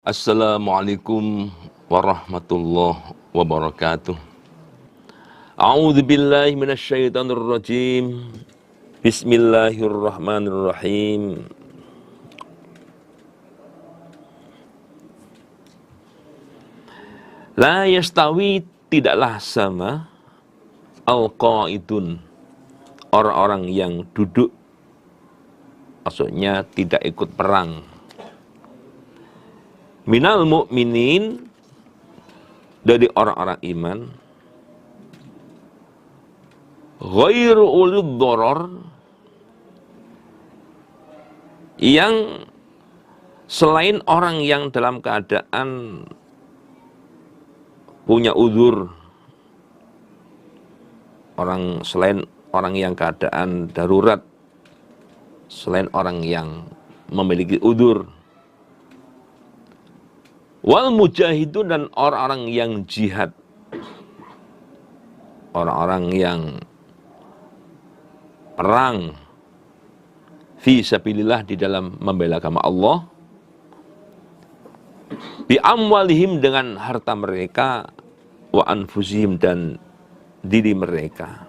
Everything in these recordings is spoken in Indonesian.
Assalamualaikum warahmatullahi wabarakatuh. A'udzu billahi minasyaitonir rajim. Bismillahirrahmanirrahim. La yastawi, tidaklah sama, al-qaidun, orang-orang yang duduk, maksudnya tidak ikut perang, minal mu'minin, dari orang-orang iman, ghairu ulid doror, yang selain orang yang dalam keadaan punya uzur, selain orang yang keadaan darurat, selain orang yang memiliki uzur, wal mujahidun, dan orang-orang yang jihad, orang-orang yang perang fi sabilillah, di dalam membela agama Allah, bi amwalihim, dengan harta mereka, wa anfusihim, dan diri mereka.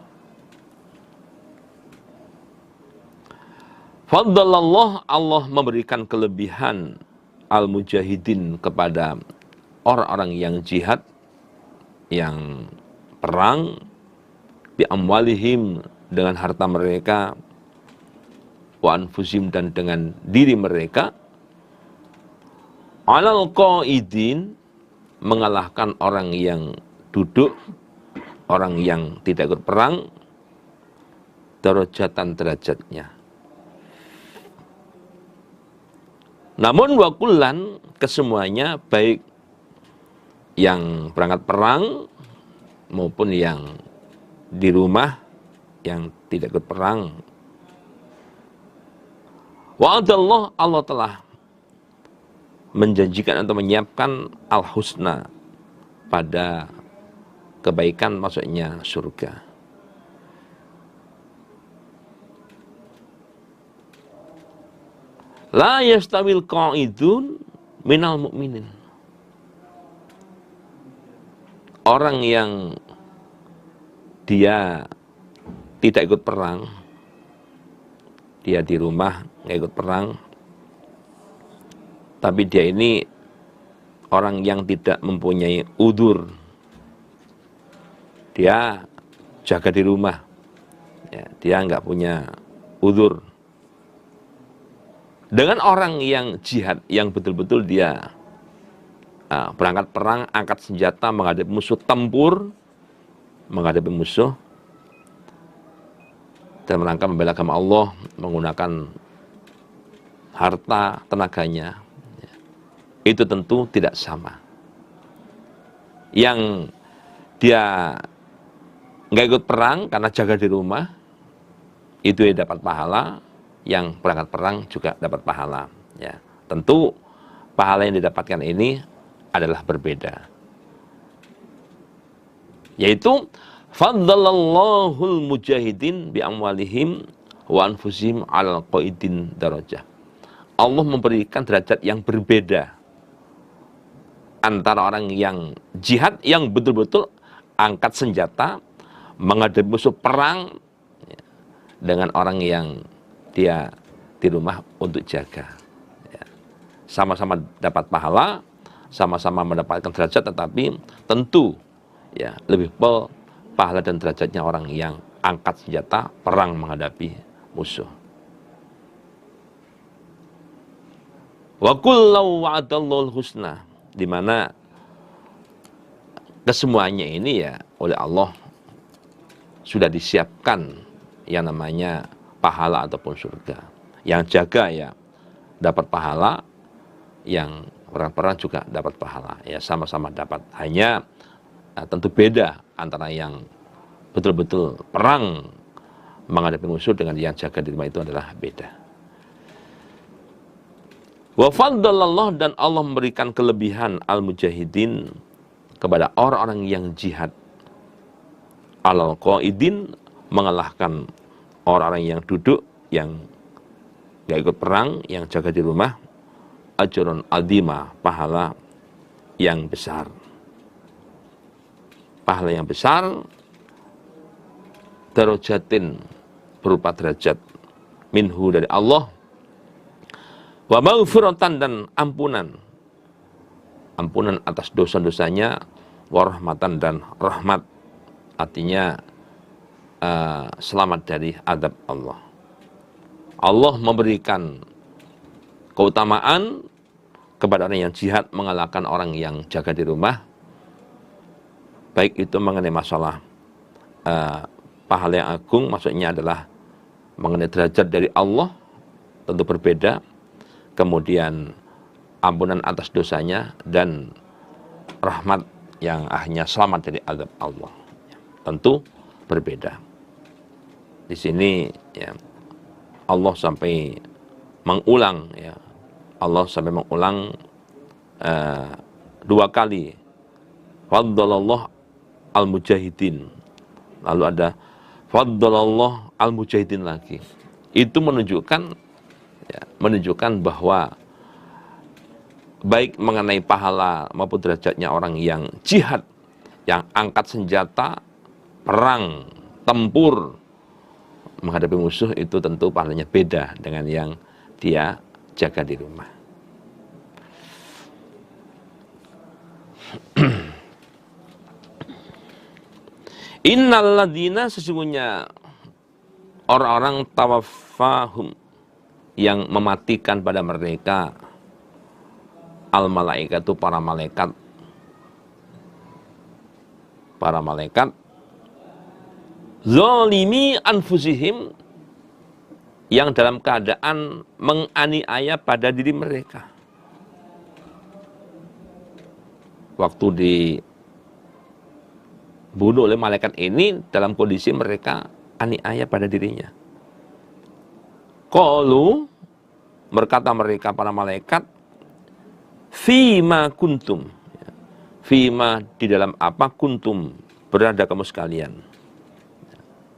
Faddalallah, Allah memberikan kelebihan al-mujahidin kepada orang-orang yang jihad, yang perang, bi amwalihim, dengan harta mereka, wa anfusihim, dan dengan diri mereka, alal qaidin, mengalahkan orang yang duduk, orang yang tidak ikut perang, darajatan, derajatnya. Namun wakullan, kesemuanya, baik yang berangkat perang maupun yang di rumah yang tidak ikut perang, wa'adallah, Allah telah menjanjikan atau menyiapkan al-husna, pada kebaikan, maksudnya surga. La yastawil qa'idun minal mu'minin, orang yang dia tidak ikut perang, dia di rumah nggak ikut perang, tapi dia ini orang yang tidak mempunyai udzur, dia jaga di rumah, ya, dia nggak punya udzur, dengan orang yang jihad, yang betul-betul dia berangkat perang, angkat senjata, menghadapi musuh, tempur, menghadapi musuh dan merangka membela agama Allah, menggunakan harta, tenaganya, itu tentu tidak sama. Yang dia nggak ikut perang karena jaga di rumah, itu dia dapat pahala. Yang berangkat perang juga dapat pahala. Ya, tentu pahala yang didapatkan ini adalah berbeda. Yaitu fadlalallahul mujahidin bi amwalihim wa anfusihim alal qaidin darajah. Allah memberikan derajat yang berbeda antara orang yang jihad, yang betul-betul angkat senjata menghadapi musuh perang, dengan orang yang dia di rumah untuk jaga. Sama-sama dapat pahala, sama-sama mendapatkan derajat, tetapi tentu ya lebih pahala dan derajatnya orang yang angkat senjata perang menghadapi musuh. Wa kullu wa'adallahu husna, di mana kesemuanya ini ya oleh Allah sudah disiapkan yang namanya pahala ataupun surga. Yang jaga ya dapat pahala, yang perang-perang juga dapat pahala. Ya sama-sama dapat. Hanya tentu beda antara yang betul-betul perang menghadapi musuh dengan yang jaga di rumah, itu adalah beda. Wa faddalallah, dan Allah memberikan kelebihan al-mujahidin kepada orang-orang yang jihad, alal qaidin, mengalahkan orang-orang yang duduk, yang gak ikut perang, yang jaga di rumah, ajrun azima, pahala yang besar. Pahala yang besar, darajatin, berupa derajat, minhu, dari Allah, wa maghfiratan, dan ampunan, ampunan atas dosa-dosanya, wa rahmatan, dan rahmat, artinya selamat dari azab Allah. Allah memberikan keutamaan kepada orang yang jihad mengalahkan orang yang jaga di rumah, baik itu mengenai masalah pahala yang agung, maksudnya adalah mengenai derajat dari Allah, tentu berbeda, kemudian ampunan atas dosanya, dan rahmat yang hanya selamat dari azab Allah, tentu berbeda. Di sini ya, Allah sampai mengulang, ya, Allah sampai mengulang 2 kali, faddalallah al-mujahidin, lalu ada faddalallah al-mujahidin lagi. Itu menunjukkan, ya, menunjukkan bahwa baik mengenai pahala maupun derajatnya orang yang jihad, yang angkat senjata, perang, tempur, menghadapi musuh, itu tentu pahalanya beda dengan yang dia jaga di rumah. Innalladzina, sesungguhnya orang-orang tawaffahum, yang mematikan pada mereka, al-malaikatu, para malaikat, zalimi anfusihim, yang dalam keadaan menganiaya pada diri mereka. Waktu dibunuh oleh malaikat ini dalam kondisi mereka aniaya pada dirinya. Qalu, berkata mereka para malaikat, fima kuntum, fima, di dalam apa, kuntum, berada kamu sekalian,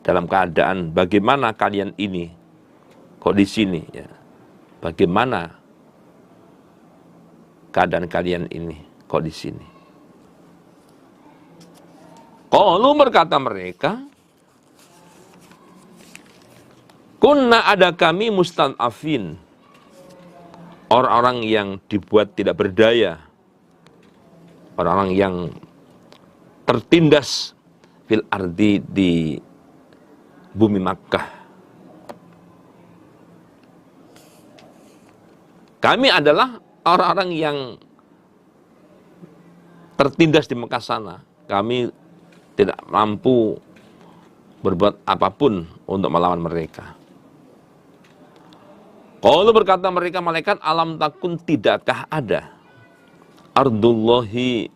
dalam keadaan bagaimana kalian ini, kok di sini, ya, bagaimana keadaan kalian ini, kok di sini. Qalu, berkata mereka, kunna, ada kami, mustad'afin, orang-orang yang dibuat tidak berdaya, orang-orang yang tertindas, fil ardi, di bumi Makkah. Kami adalah orang-orang yang tertindas di Mekah sana. Kami tidak mampu berbuat apapun untuk melawan mereka. Qalu, berkata mereka malaikat, alam takun, tidakkah ada, ardullahi,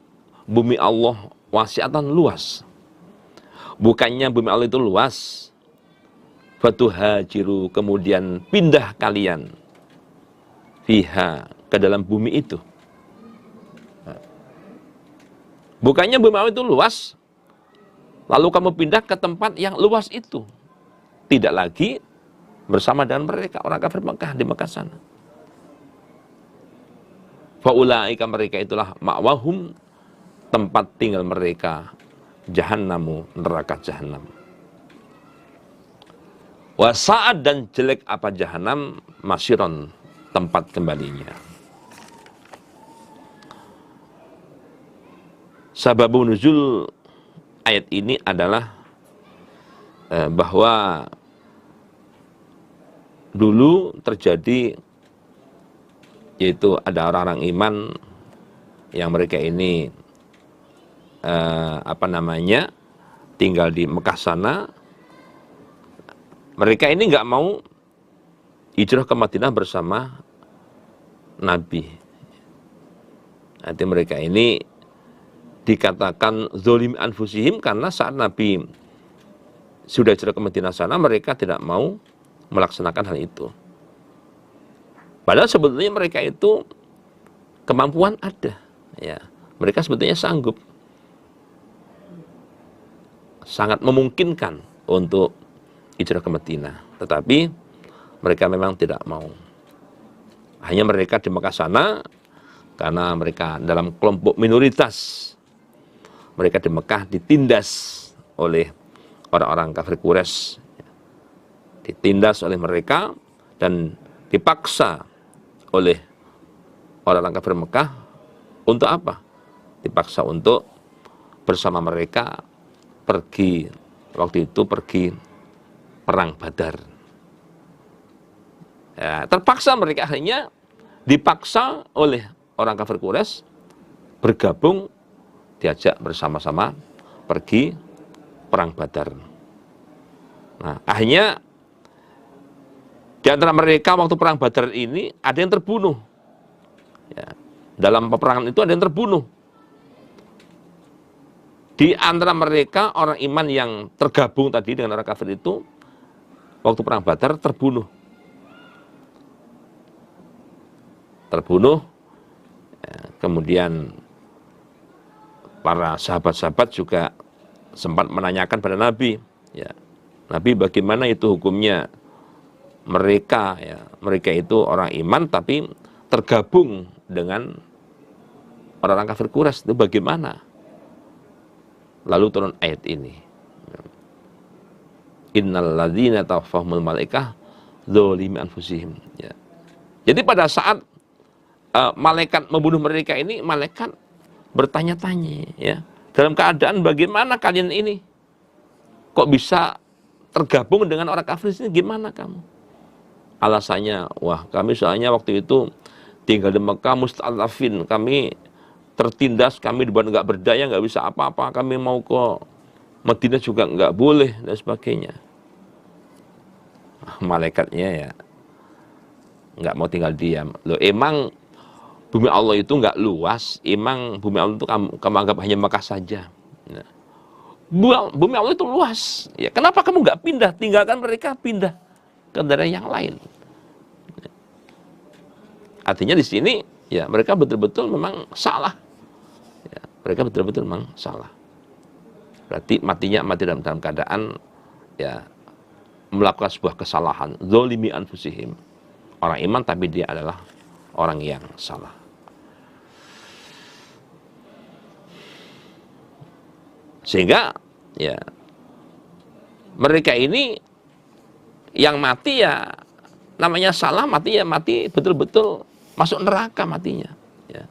bumi Allah, wasi'atan, luas. Bukannya bumi Allah itu luas, fatuhajiru, kemudian pindah kalian, fiha, ke dalam bumi itu. Bukannya bumi Allah itu luas, lalu kamu pindah ke tempat yang luas itu, tidak lagi bersama dengan mereka, orang kafir Mekah di Mekah sana. Faulaika, mereka itulah, ma'wahum, tempat tinggal mereka, jahannamu, neraka jahanam. Wasa'ad, dan jelek apa jahanam, masyiron, tempat kembalinya. Sababun nuzul ayat ini adalah bahwa dulu terjadi, yaitu ada orang-orang iman yang mereka ini tinggal di Mekah sana. Mereka ini nggak mau hijrah ke Madinah bersama Nabi. Nanti mereka ini dikatakan zolim anfusihim, karena saat Nabi sudah hijrah ke Madinah sana, mereka tidak mau melaksanakan hal itu. Padahal sebetulnya mereka itu kemampuan ada, ya. Mereka sebetulnya sanggup, sangat memungkinkan untuk hijrah ke Madinah, tetapi mereka memang tidak mau. Hanya mereka di Mekah sana, karena mereka dalam kelompok minoritas, mereka di Mekah ditindas oleh orang-orang kafir Quraisy, ditindas oleh mereka dan dipaksa oleh orang-orang kafir Mekah untuk apa? Dipaksa untuk bersama mereka pergi, waktu itu pergi perang Badar. Ya, terpaksa mereka akhirnya dipaksa oleh orang kafir Quraisy bergabung, diajak bersama-sama pergi perang Badar. Nah, akhirnya di antara mereka waktu perang Badar ini ada yang terbunuh. Ya, dalam peperangan itu ada yang terbunuh. Di antara mereka orang iman yang tergabung tadi dengan orang kafir itu waktu perang Badar terbunuh. Ya, kemudian para sahabat-sahabat juga sempat menanyakan pada Nabi, ya, Nabi bagaimana itu hukumnya mereka, ya, mereka itu orang iman tapi tergabung dengan orang-orang kafir Quraisy, itu bagaimana? Lalu turun ayat ini, innal ladzina tawaffahumul malaikah dzalimi anfusihim. Ya. Jadi pada saat malaikat membunuh mereka ini, malaikat bertanya-tanya, ya, dalam keadaan bagaimana kalian ini? Kok bisa tergabung dengan orang kafir ini? Gimana kamu? Alasannya, wah kami soalnya waktu itu tinggal di Mekah musta'adzafin, kami tertindas, kami dibuat nggak berdaya, nggak bisa apa-apa, kami mau ke Madinah juga nggak boleh dan sebagainya. Malaikatnya ya nggak mau tinggal diam. Loh, emang bumi Allah itu nggak luas? Emang bumi Allah itu kamu anggap hanya Mekah saja? Nah, bumi Allah itu luas. Ya, kenapa kamu nggak pindah? Tinggalkan mereka, pindah ke daerah yang lain. Artinya di sini ya mereka betul-betul memang salah. Ya, mereka betul-betul memang salah. Berarti mati dalam keadaan ya melakukan sebuah kesalahan. Dzalimi anfusihim. Orang iman tapi dia adalah orang yang salah. Sehingga ya mereka ini yang mati ya namanya salah, mati ya mati betul-betul masuk neraka matinya. Ya.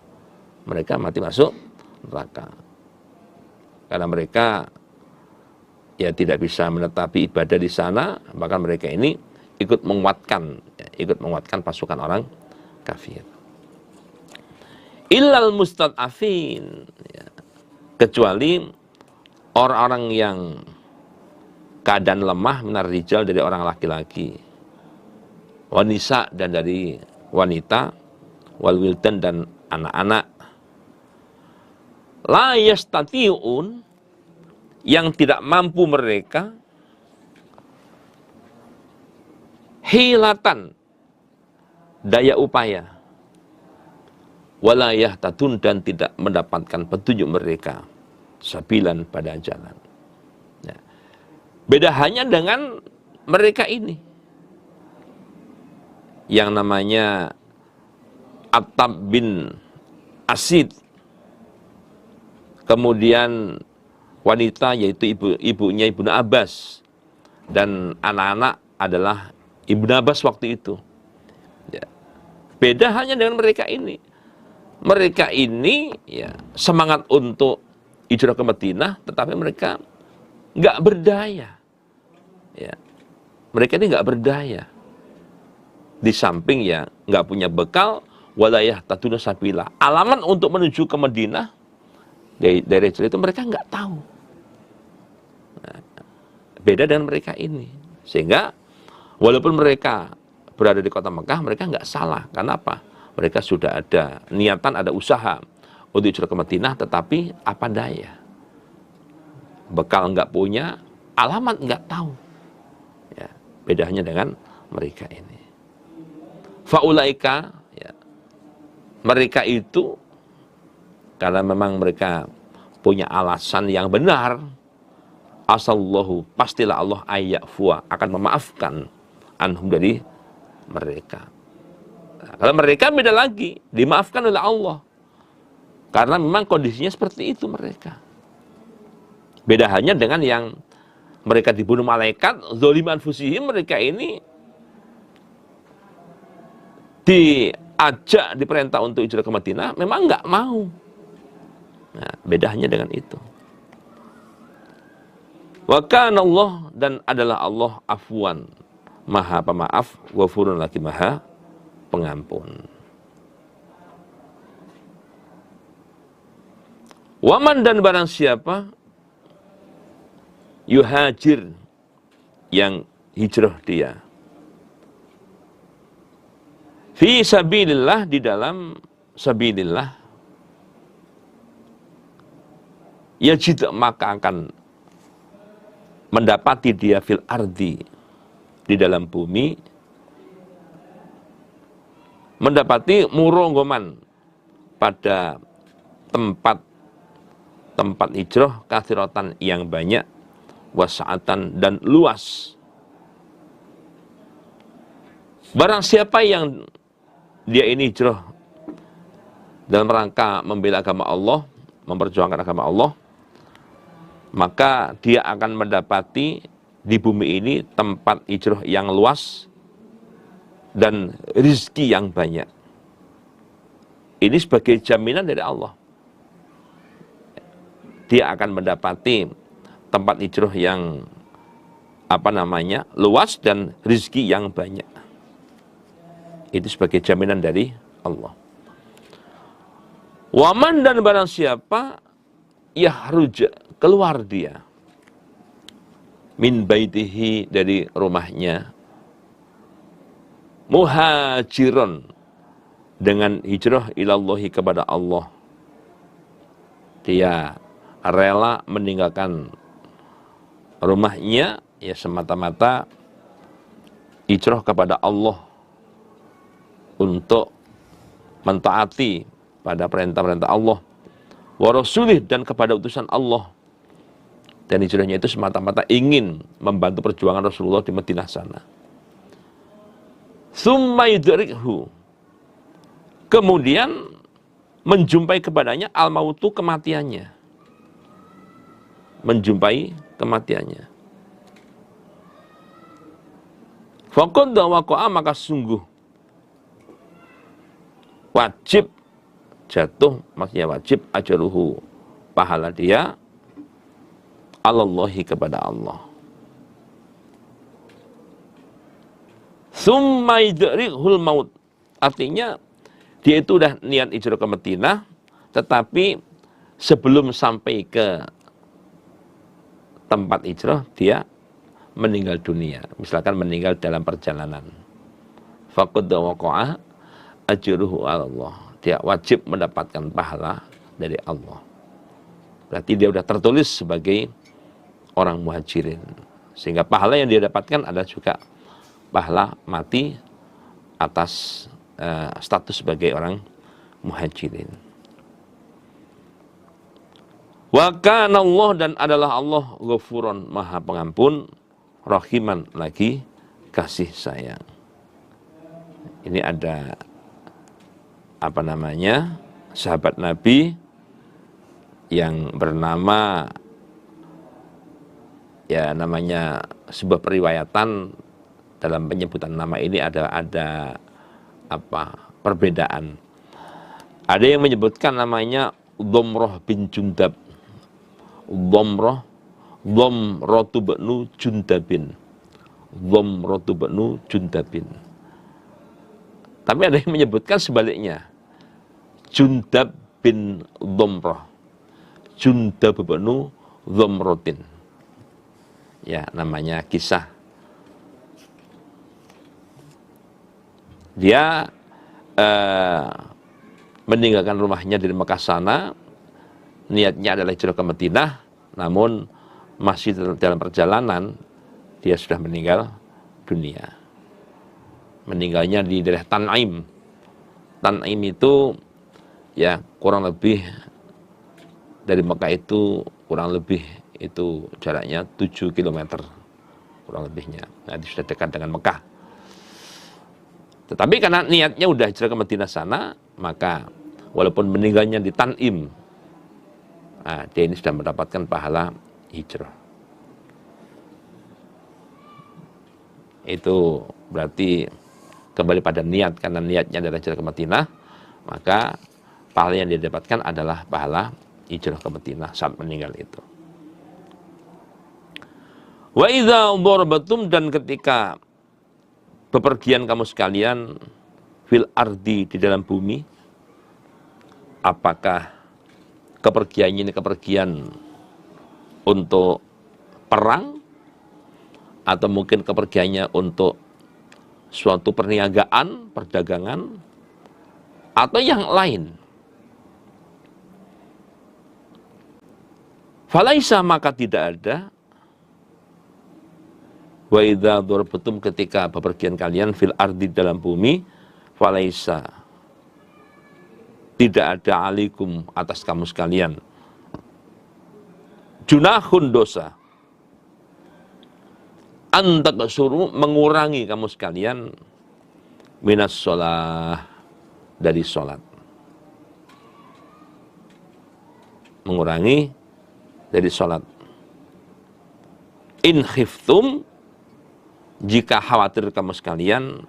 Mereka mati masuk neraka. Karena mereka ya tidak bisa menetapi ibadah di sana, maka mereka ini ikut menguatkan pasukan orang kafir. Illal mustad'afin, ya, kecuali orang-orang yang keadaan lemah minar rijal dari orang laki-laki, wanisa dan dari wanita, wal wildan dan anak-anak, la yastati'un, yang tidak mampu mereka, hilatan, daya upaya, walayah tatun, dan tidak mendapatkan petunjuk mereka, sabilan pada jalan. Ya. Beda hanya dengan mereka ini, yang namanya Attab bin Asid, kemudian wanita yaitu ibunya Ibnu Abbas, dan anak-anak adalah Ibnu Abbas waktu itu. Ya. Beda hanya dengan mereka ini. Mereka ini ya semangat untuk hijrah ke Madinah, tetapi mereka nggak berdaya. Ya. Mereka ini nggak berdaya. Di samping ya nggak punya bekal, walayah tatuna sabila. Alamat untuk menuju ke Madinah dari hijrah itu mereka nggak tahu. Nah, beda dengan mereka ini. Sehingga walaupun mereka berada di kota Mekah, mereka nggak salah. Kenapa? Mereka sudah ada niatan, ada usaha untuk hijrah ke Madinah, tetapi apa daya? Bekal nggak punya, alamat nggak tahu. Ya, bedanya dengan mereka ini. Faulaika, ya, mereka itu karena memang mereka punya alasan yang benar, asallahu, pastilah Allah ayyafua, akan memaafkan anhum dari mereka. Nah, kalau mereka beda lagi, dimaafkan oleh Allah. Karena memang kondisinya seperti itu mereka. Beda hanya dengan yang mereka dibunuh malaikat, zoliman anfusihim, mereka ini diajak, diperintah untuk hijrah ke Madinah, memang nggak mau. Nah, bedanya dengan itu. Wa kana Allah, dan adalah Allah afwan, maha pemaaf, ghafurun, lagi maha pengampun. Waman, dan barang siapa yuhajir, yang hijrah dia, fi sabilillah, di dalam sabilillah, yajid, maka akan mendapati dia fil ardi, di dalam bumi, mendapati muronggoman, pada tempat hijrah, kathiratan, yang banyak, wasa'atan, dan luas. Barang siapa yang dia ini hijrah dalam rangka membela agama Allah, memperjuangkan agama Allah, maka dia akan mendapati di bumi ini tempat hijrah yang luas dan rizki yang banyak. Ini sebagai jaminan dari Allah. Dia akan mendapati tempat hijrah yang luas dan rizki yang banyak. Itu sebagai jaminan dari Allah. Waman, dan barang siapa yahruj, keluar dia, min baitihi, dari rumahnya, muhajiron, dengan hijrah ilallahi, kepada Allah. Dia rela meninggalkan rumahnya, ya semata-mata hijrah kepada Allah, untuk mentaati pada perintah-perintah Allah, wa rasulih, dan kepada utusan Allah. Dan hijrahnya itu semata-mata ingin membantu perjuangan Rasulullah di Madinah sana. Tsumma yudrikhu, kemudian menjumpai kepadanya al-mautu, kematiannya. Menjumpai kematiannya. Faqad waqa'a, maka sungguh wajib jatuh, maksudnya wajib ajruhu, pahala dia, alallahi, kepada Allah. Tsumma yudrikhul maut, artinya dia itu udah niat hijrah ke Madinah, tetapi sebelum sampai ke tempat hijrah dia meninggal dunia, misalkan meninggal dalam perjalanan. Faqad waqa'a ajruhu Allah, dia wajib mendapatkan pahala dari Allah. Berarti dia sudah tertulis sebagai orang muhajirin, sehingga pahala yang dia dapatkan adalah juga pahala mati atas status sebagai orang muhajirin. Wa kana Allah, dan adalah Allah ghafuron, maha pengampun, rahiman, lagi kasih sayang. Ini ada sahabat Nabi yang bernama, namanya sebuah periwayatan dalam penyebutan nama ini ada perbedaan. Ada yang menyebutkan namanya Dhamrah bin Jundab. Dhamratu bnu Jundabin. Dhamratu bnu Jundabin. Tapi ada yang menyebutkan sebaliknya. Jundab bin Dhamrah. Jundab bnu Dhamratin. Ya, namanya kisah. Dia meninggalkan rumahnya dari Mekah sana, niatnya adalah hijrah ke Madinah, namun masih dalam perjalanan dia sudah meninggal dunia. Meninggalnya di daerah Tan'im. Tan'im itu ya kurang lebih dari Mekah itu kurang lebih itu jaraknya 7 km kurang lebihnya. Nah, itu sudah dekat dengan Mekah. Tetapi karena niatnya udah hijrah ke Madinah sana, maka walaupun meninggalnya di Tan'im, dia ini sudah mendapatkan pahala hijrah. Itu berarti kembali pada niat, karena niatnya adalah hijrah ke Madinah, maka pahala yang dia dapatkan adalah pahala hijrah ke Madinah saat meninggal itu. Wa idza darabatum, dan ketika bepergian kamu sekalian fil ardi, di dalam bumi, apakah kepergiannya ini kepergian untuk perang, atau mungkin kepergiannya untuk suatu perniagaan, perdagangan, atau yang lain. Falaisa, maka tidak ada, wa idza darabatum, ketika bepergian kalian fil ardi, dalam bumi, falaisa, tidak ada alaikum, atas kamu sekalian, junahun, dosa, antak suruh, mengurangi kamu sekalian, minas sholah, dari sholat. Mengurangi dari sholat. In khiftum, jika khawatir kamu sekalian,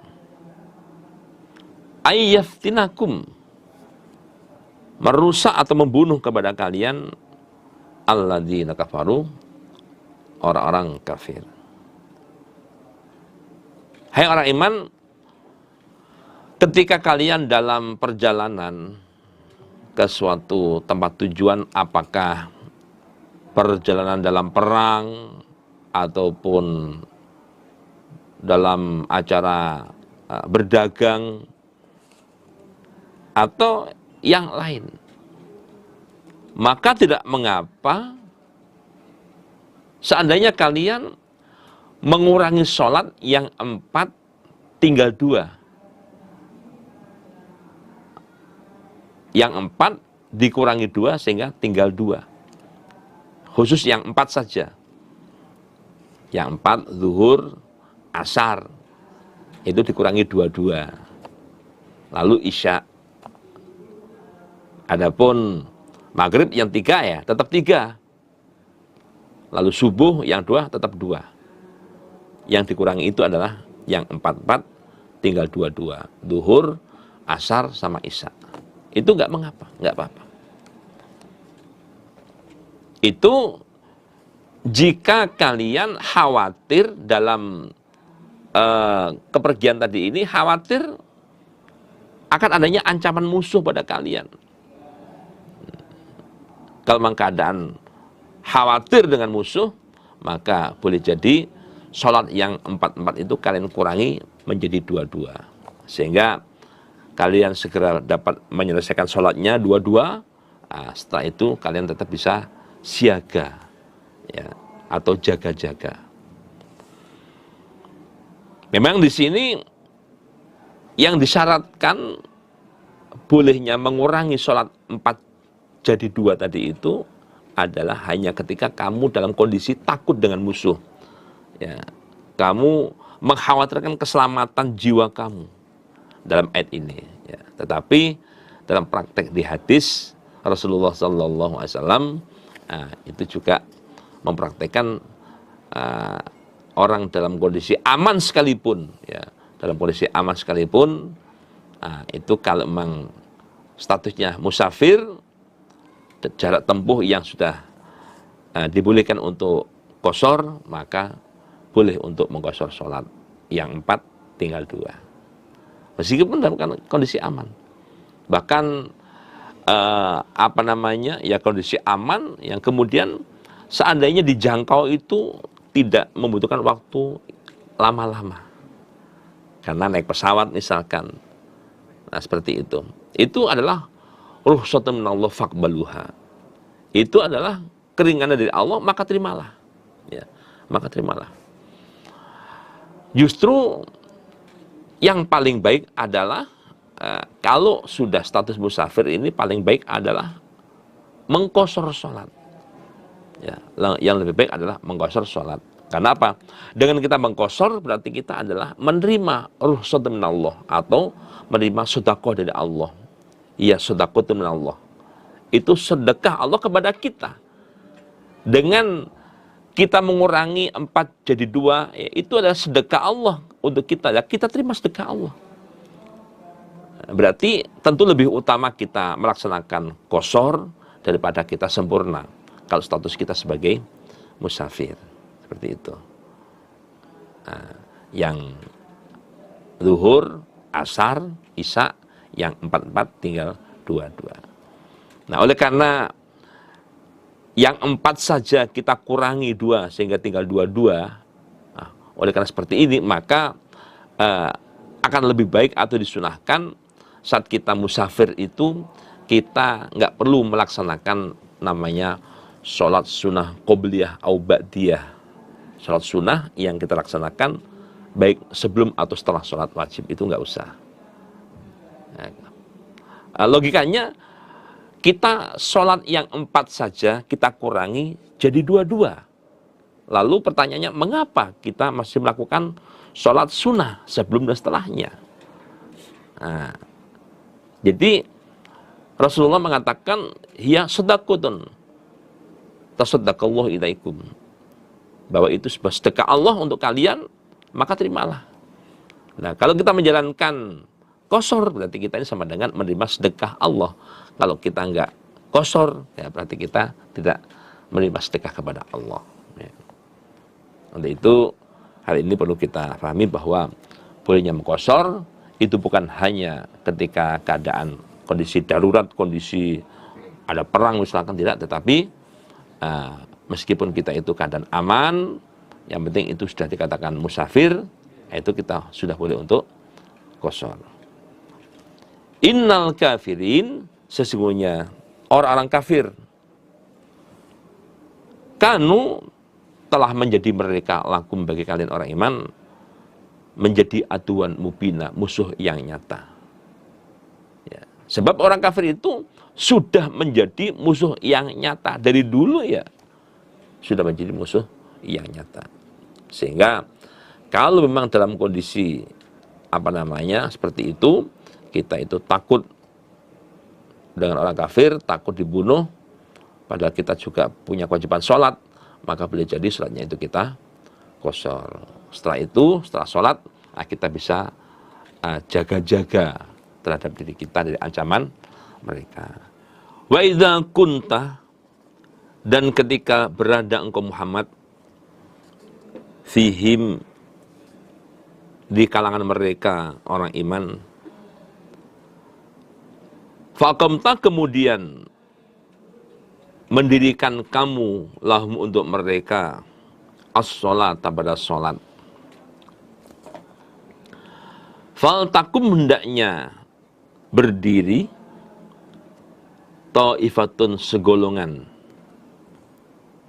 ayyaftinakum, merusak atau membunuh kepada kalian, alladzina kafaru, orang-orang kafir. Hai orang iman, ketika kalian dalam perjalanan ke suatu tempat tujuan, apakah perjalanan dalam perang ataupun dalam acara berdagang atau yang lain, maka tidak mengapa seandainya kalian mengurangi sholat yang 4 tinggal 2. Yang 4 dikurangi 2 sehingga tinggal 2. Khusus yang 4 saja. Yang 4 zuhur, asar, itu dikurangi 2-2. Lalu isya. Adapun maghrib yang 3 ya tetap 3. Lalu subuh yang 2 tetap 2. Yang dikurangi itu adalah yang 4-4 tinggal 2-2. Zuhur, asar, sama isya. Itu nggak mengapa, nggak apa-apa. Itu jika kalian khawatir dalam kepergian tadi ini, khawatir akan adanya ancaman musuh pada kalian. Kalau memang keadaan khawatir dengan musuh, maka boleh jadi sholat yang 4-4 itu kalian kurangi menjadi 2-2. Sehingga kalian segera dapat menyelesaikan sholatnya 2-2. Setelah itu kalian tetap bisa siaga, ya, atau jaga-jaga. Memang di sini yang disyaratkan bolehnya mengurangi sholat 4 jadi 2 tadi itu adalah hanya ketika kamu dalam kondisi takut dengan musuh. Ya, kamu mengkhawatirkan keselamatan jiwa kamu dalam ayat ini. Ya, tetapi dalam praktek di hadis Rasulullah SAW itu juga mempraktekkan orang dalam kondisi aman sekalipun, ya, dalam kondisi aman sekalipun, itu kalau memang statusnya musafir, jarak tempuh yang sudah dibolehkan untuk qashar, maka boleh untuk mengqashar sholat yang 4 tinggal 2. Meskipun dalam kondisi aman. Bahkan kondisi aman yang kemudian seandainya dijangkau itu tidak membutuhkan waktu lama-lama. Karena naik pesawat misalkan. Nah, seperti itu. Itu adalah rukhsatun minallah faqbaluha. Itu adalah keringanan dari Allah, maka terimalah. Ya, maka terimalah. Justru yang paling baik adalah kalau sudah status musafir ini, paling baik adalah mengqashar sholat. Ya, yang lebih baik adalah mengqashar sholat. Karena apa? Dengan kita mengkosor berarti kita adalah menerima rukhsat min Allah atau menerima sedekah dari Allah. Iya, sedekah min Allah. Itu sedekah Allah kepada kita. Dengan kita mengurangi 4 jadi 2, ya, itu adalah sedekah Allah untuk kita. Ya, kita terima sedekah Allah. Berarti tentu lebih utama kita melaksanakan qashar daripada kita sempurna kalau status kita sebagai musafir. Seperti itu. Nah, yang zuhur, asar, isya, yang 4-4 tinggal 2-2. Nah, oleh karena yang 4 saja kita kurangi 2 sehingga tinggal 2-2. Nah, oleh karena seperti ini, maka akan lebih baik atau disunahkan saat kita musafir itu kita nggak perlu melaksanakan namanya sholat sunnah qobliyah atau ba'diyah. Sholat sunnah yang kita laksanakan baik sebelum atau setelah sholat wajib itu nggak usah. Logikanya kita sholat yang 4 saja kita kurangi jadi 2-2. Lalu pertanyaannya, mengapa kita masih melakukan sholat sunnah sebelum dan setelahnya? Nah, jadi Rasulullah mengatakan, hiya sedaqatun tasaddaqallahu ilaikum. Bahwa itu sebuah sedekah Allah untuk kalian, maka terimalah. Nah, kalau kita menjalankan qashar, berarti kita ini sama dengan menerima sedekah Allah. Kalau kita enggak qashar, ya berarti kita tidak menerima sedekah kepada Allah. Ya. Untuk itu, hal ini perlu kita pahami bahwa bolehnya mengqashar itu bukan hanya ketika keadaan kondisi darurat, kondisi ada perang misalkan, tidak, tetapi meskipun kita itu keadaan aman, yang penting itu sudah dikatakan musafir, itu kita sudah boleh untuk qashar. Innal kafirin, sesungguhnya orang-orang kafir, kanu telah menjadi mereka lakum bagi kalian orang iman, menjadi aduan mubina, musuh yang nyata. Ya. Sebab orang kafir itu sudah menjadi musuh yang nyata dari dulu, ya sudah menjadi musuh yang nyata. Sehingga kalau memang dalam kondisi seperti itu, kita itu takut dengan orang kafir, takut dibunuh, padahal kita juga punya kewajiban sholat, maka boleh jadi sholatnya itu kita qashar. Setelah itu, setelah sholat, kita bisa jaga-jaga terhadap diri kita dari ancaman mereka. Wa idza kunta, dan ketika berada engkau Muhammad, fihim, di kalangan mereka orang iman, faqamta, kemudian mendirikan kamu lahum untuk mereka as-sholat, pada sholat, faltakum, hendaknya berdiri ta'ifatun, segolongan,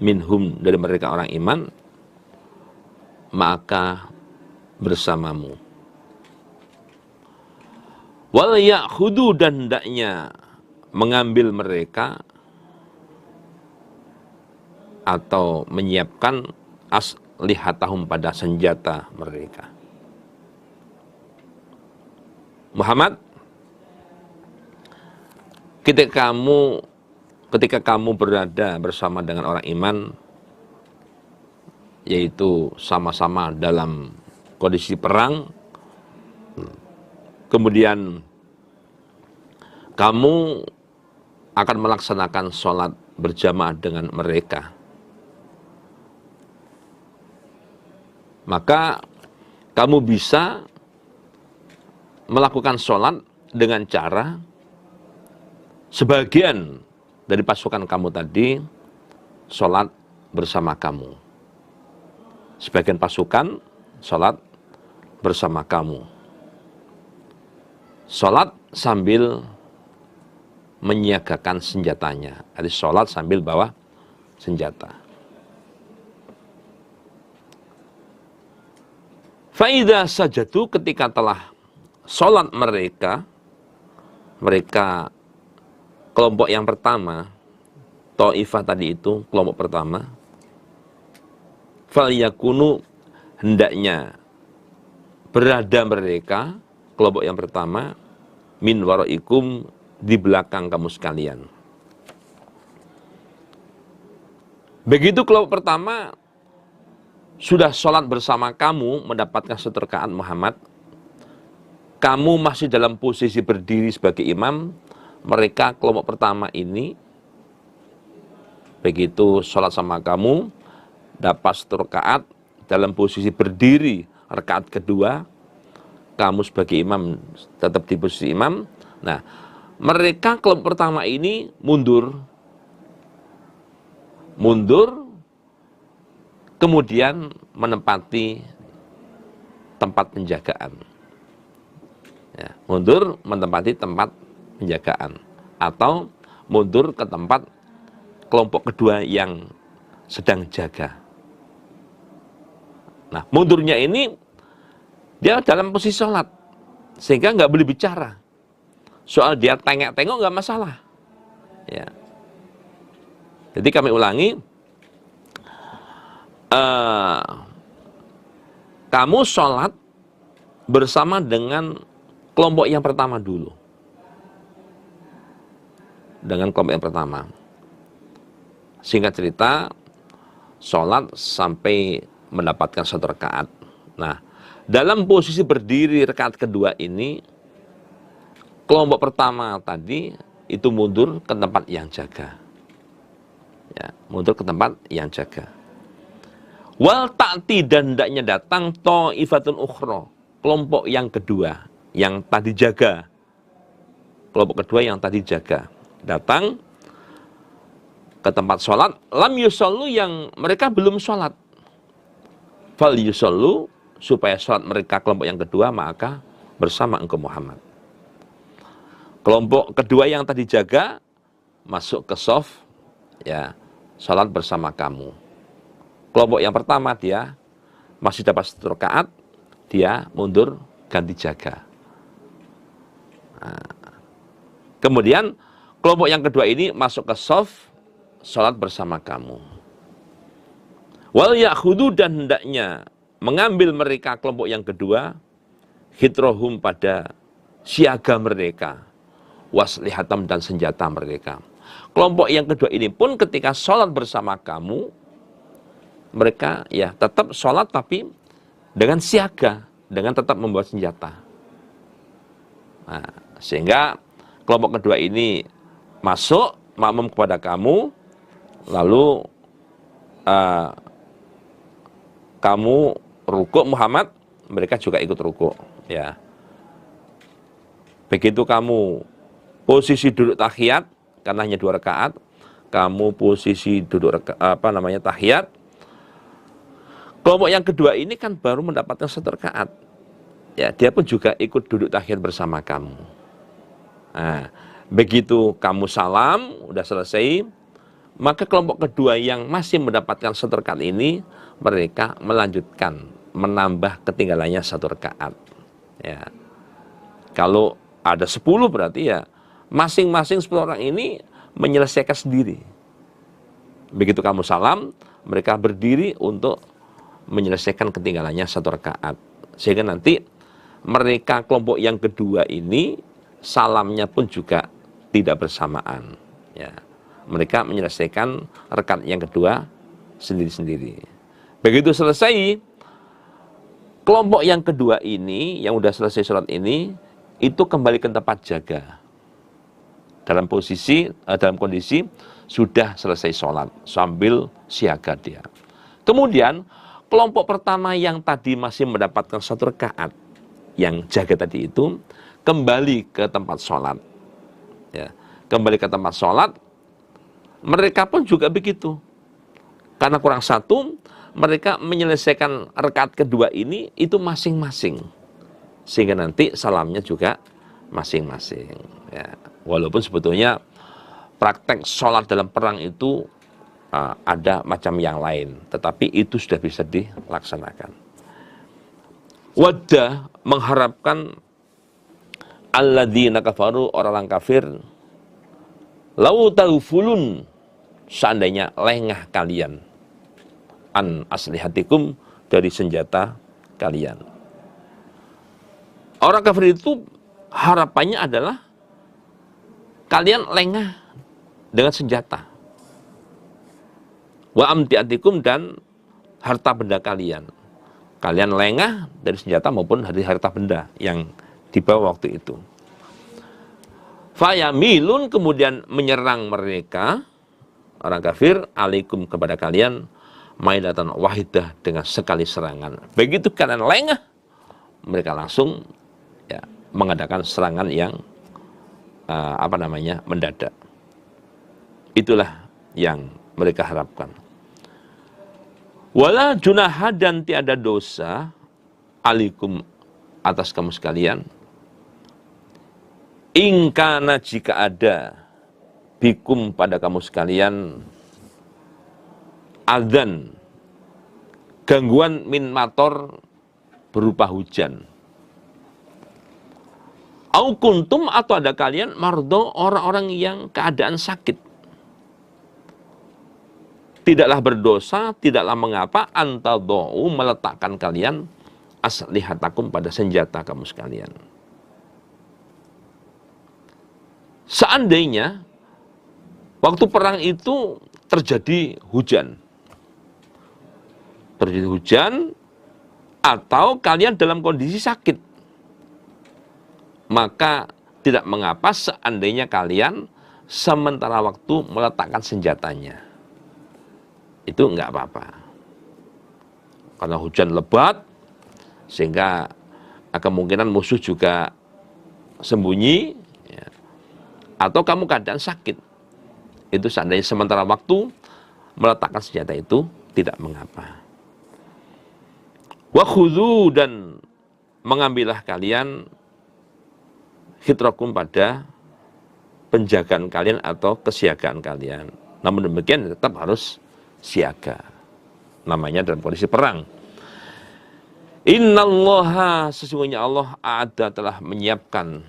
minhum, dari mereka orang iman, maka bersamamu. Wal ya'khudu, dan hendaknya mengambil mereka atau menyiapkan aslihatahum, pada senjata mereka. Muhammad, ketika kamu berada bersama dengan orang iman, yaitu sama-sama dalam kondisi perang, kemudian kamu akan melaksanakan sholat berjamaah dengan mereka, maka kamu bisa melakukan sholat dengan cara sebagian dari pasukan kamu tadi sholat bersama kamu. Sebagian pasukan sholat bersama kamu. Sholat sambil menyiagakan senjatanya. Jadi sholat sambil bawa senjata. Fa'idha sajadu, ketika telah sholat mereka kelompok yang pertama, Ta'ifah tadi itu, kelompok pertama, Falyakunu, hendaknya berada mereka, kelompok yang pertama, min waraikum, di belakang kamu sekalian. Begitu kelompok pertama sudah sholat bersama kamu, mendapatkan satu rakaat Muhammad, kamu masih dalam posisi berdiri sebagai imam, mereka kelompok pertama ini begitu sholat sama kamu, dapat satu rakaat dalam posisi berdiri, rakaat kedua, kamu sebagai imam tetap di posisi imam. Nah, mereka kelompok pertama ini mundur, kemudian menempati tempat penjagaan. Ya, mundur menempati tempat penjagaan, atau mundur ke tempat kelompok kedua yang sedang jaga. Nah, mundurnya ini dia dalam posisi sholat, sehingga nggak boleh bicara. Soal dia tengok-tengok nggak masalah. Ya. Jadi kami ulangi, kamu sholat bersama dengan kelompok yang pertama dulu. Dengan kelompok yang pertama. Singkat cerita, sholat sampai mendapatkan satu rakaat. Nah, dalam posisi berdiri rakaat kedua ini, kelompok pertama tadi itu mundur ke tempat yang jaga. Ya, mundur ke tempat yang jaga. Wal ta'ti, dan hendaknya datang ta'ifatun ukhra, kelompok yang kedua yang tadi jaga. Kelompok kedua yang tadi jaga datang ke tempat sholat, lam yusallu, yang mereka belum sholat. Fal yusallu, supaya sholat mereka kelompok yang kedua maka bersama engkau Muhammad. Kelompok kedua yang tadi jaga masuk ke shaf, ya, sholat bersama kamu. Kelompok yang pertama dia masih dapat satu rakaat, dia mundur ganti jaga. Nah, kemudian kelompok yang kedua ini masuk ke shaf, sholat bersama kamu. Wal ya'khudu, dan hendaknya mengambil mereka kelompok yang kedua, hitrohum, pada siaga mereka, waslihatam, dan senjata mereka. Kelompok yang kedua ini pun ketika sholat bersama kamu, mereka ya tetap sholat tapi dengan siaga, dengan tetap membawa senjata. Nah, sehingga kelompok kedua ini masuk makmum kepada kamu, lalu kamu rukuk Muhammad, mereka juga ikut rukuk. Ya, begitu kamu posisi duduk tahiyat, karena hanya 2 rakaat, kamu posisi duduk tahiyat. Kelompok yang kedua ini kan baru mendapatkan 1 rakaat. Ya, dia pun juga ikut duduk tahiyat bersama kamu. Nah, begitu kamu salam, udah selesai, maka kelompok kedua yang masih mendapatkan 1 rakaat ini, mereka melanjutkan, menambah ketinggalannya 1 rakaat. Ya. Kalau ada 10 berarti ya masing-masing 10 orang ini menyelesaikan sendiri. Begitu kamu salam, mereka berdiri untuk menyelesaikan ketinggalannya 1 rakaat. Sehingga nanti mereka kelompok yang kedua ini salamnya pun juga tidak bersamaan. Ya. Mereka menyelesaikan rakaat yang kedua sendiri-sendiri. Begitu selesai, kelompok yang kedua ini, yang sudah selesai sholat ini, itu kembali ke tempat jaga. Dalam kondisi sudah selesai sholat, sambil siaga dia. Kemudian, kelompok pertama yang tadi masih mendapatkan 1 rakaat, yang jaga tadi itu, kembali ke tempat sholat. Ya, kembali ke tempat sholat, mereka pun juga begitu. Karena kurang 1, mereka menyelesaikan rakaat kedua ini itu masing-masing. Sehingga nanti salamnya juga masing-masing. Ya, walaupun sebetulnya praktek sholat dalam perang itu ada macam yang lain. Tetapi itu sudah bisa dilaksanakan. Wadda, mengharapkan alladzina kafaru, orang kafir, lau taghfulun, seandainya lengah kalian, an aslihatikum, dari senjata kalian. Orang kafir itu harapannya adalah kalian lengah dengan senjata. Wa amtiatikum, dan harta benda kalian. Kalian lengah dari senjata maupun dari harta benda yang dibawa waktu itu. Fayamilun, kemudian menyerang mereka, orang kafir, alaikum, kepada kalian, maidatan wahidah, dengan sekali serangan. Begitu kalian lengah, mereka langsung ya, mengadakan serangan yang mendadak. Itulah yang mereka harapkan. Wala junaha, dan tiada dosa, alaikum, atas kamu sekalian, ingkana, jika ada, bikum, pada kamu sekalian, adzan, gangguan min mator, berupa hujan. Au kuntum, atau ada kalian, mardo, orang-orang yang keadaan sakit. Tidaklah berdosa, tidaklah mengapa, antadau, meletakkan kalian, aslihatakum, pada senjata kamu sekalian. Seandainya waktu perang itu terjadi hujan, atau kalian dalam kondisi sakit, maka tidak mengapa seandainya kalian sementara waktu meletakkan senjatanya. Itu enggak apa-apa. Karena hujan lebat, sehingga kemungkinan musuh juga sembunyi, ya. Atau kamu keadaan sakit, itu seandainya sementara waktu meletakkan senjata itu tidak mengapa. Wa khudhu, dan mengambillah kalian, hitrakum, pada penjagaan kalian atau kesiagaan kalian. Namun demikian tetap harus siaga, namanya dalam kondisi perang. Innallaha, sesungguhnya Allah, ada, telah menyiapkan,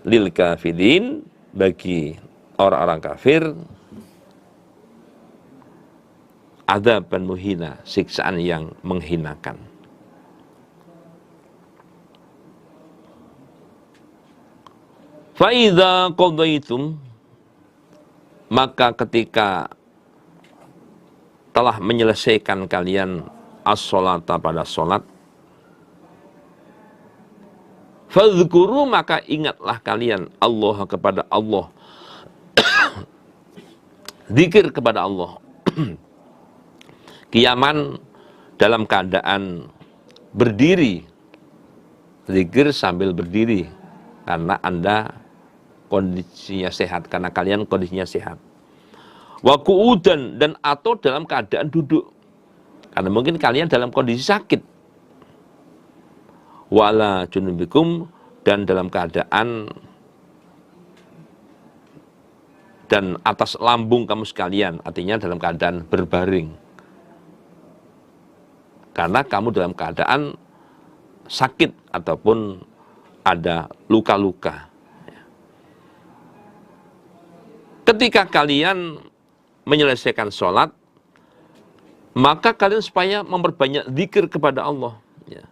lil kafirin, bagi orang-orang kafir, adzaban muhina, siksaan yang menghinakan. Fa idza qadaitum, maka ketika telah menyelesaikan kalian as-sholata, pada sholat, fadhkuru, maka ingatlah kalian Allah, kepada Allah, zikir kepada Allah, qiyaman, dalam keadaan berdiri, zikir sambil berdiri, karena Anda kondisinya sehat, karena kalian kondisinya sehat. Wa qu'udan, dan atau dalam keadaan duduk, karena mungkin kalian dalam kondisi sakit. Wala junubikum, dan dalam keadaan dan atas lambung kamu sekalian, artinya dalam keadaan berbaring, karena kamu dalam keadaan sakit ataupun ada luka-luka. Ketika kalian menyelesaikan sholat, maka kalian supaya memperbanyak zikir kepada Allah, ya.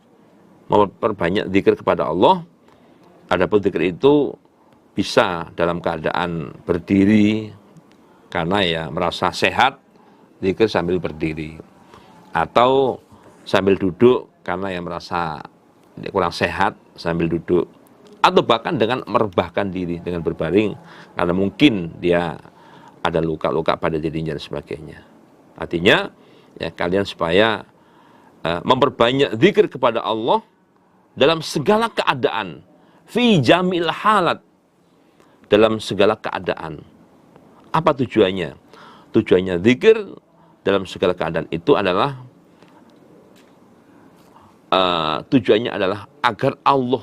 Memperbanyak zikir kepada Allah. Adapun zikir itu bisa dalam keadaan berdiri, karena ya merasa sehat, zikir sambil berdiri, atau sambil duduk, karena yang merasa kurang sehat, sambil duduk, atau bahkan dengan merebahkan diri dengan berbaring, karena mungkin dia ada luka-luka pada dirinya dan sebagainya. Artinya ya, kalian supaya memperbanyak zikir kepada Allah dalam segala keadaan, fi jamil halat, dalam segala keadaan. Apa tujuannya? Tujuannya zikir dalam segala keadaan itu adalah tujuannya adalah agar Allah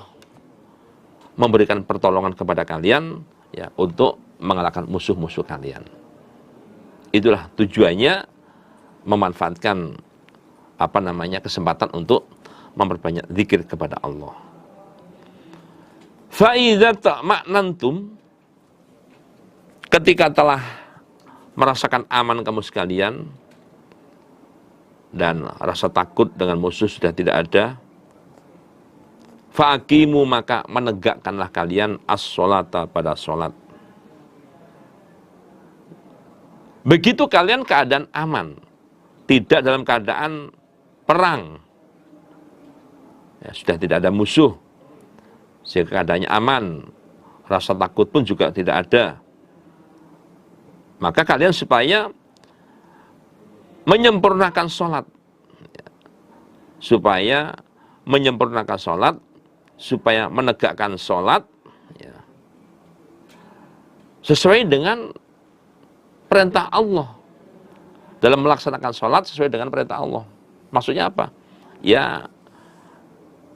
memberikan pertolongan kepada kalian, ya, untuk mengalahkan musuh-musuh kalian. Itulah tujuannya, memanfaatkan kesempatan untuk memperbanyak zikir kepada Allah. Fa idza ta'manantum, ketika telah merasakan aman kamu sekalian, dan rasa takut dengan musuh sudah tidak ada, fa'aqimu, maka menegakkanlah kalian as-sholata, pada sholat. Begitu kalian keadaan aman, tidak dalam keadaan perang, ya, sudah tidak ada musuh, sehingga keadaannya aman, rasa takut pun juga tidak ada, maka kalian supaya menyempurnakan sholat, supaya menyempurnakan sholat, supaya menegakkan sholat, ya, sesuai dengan perintah Allah. Dalam melaksanakan sholat sesuai dengan perintah Allah. Maksudnya apa? Ya,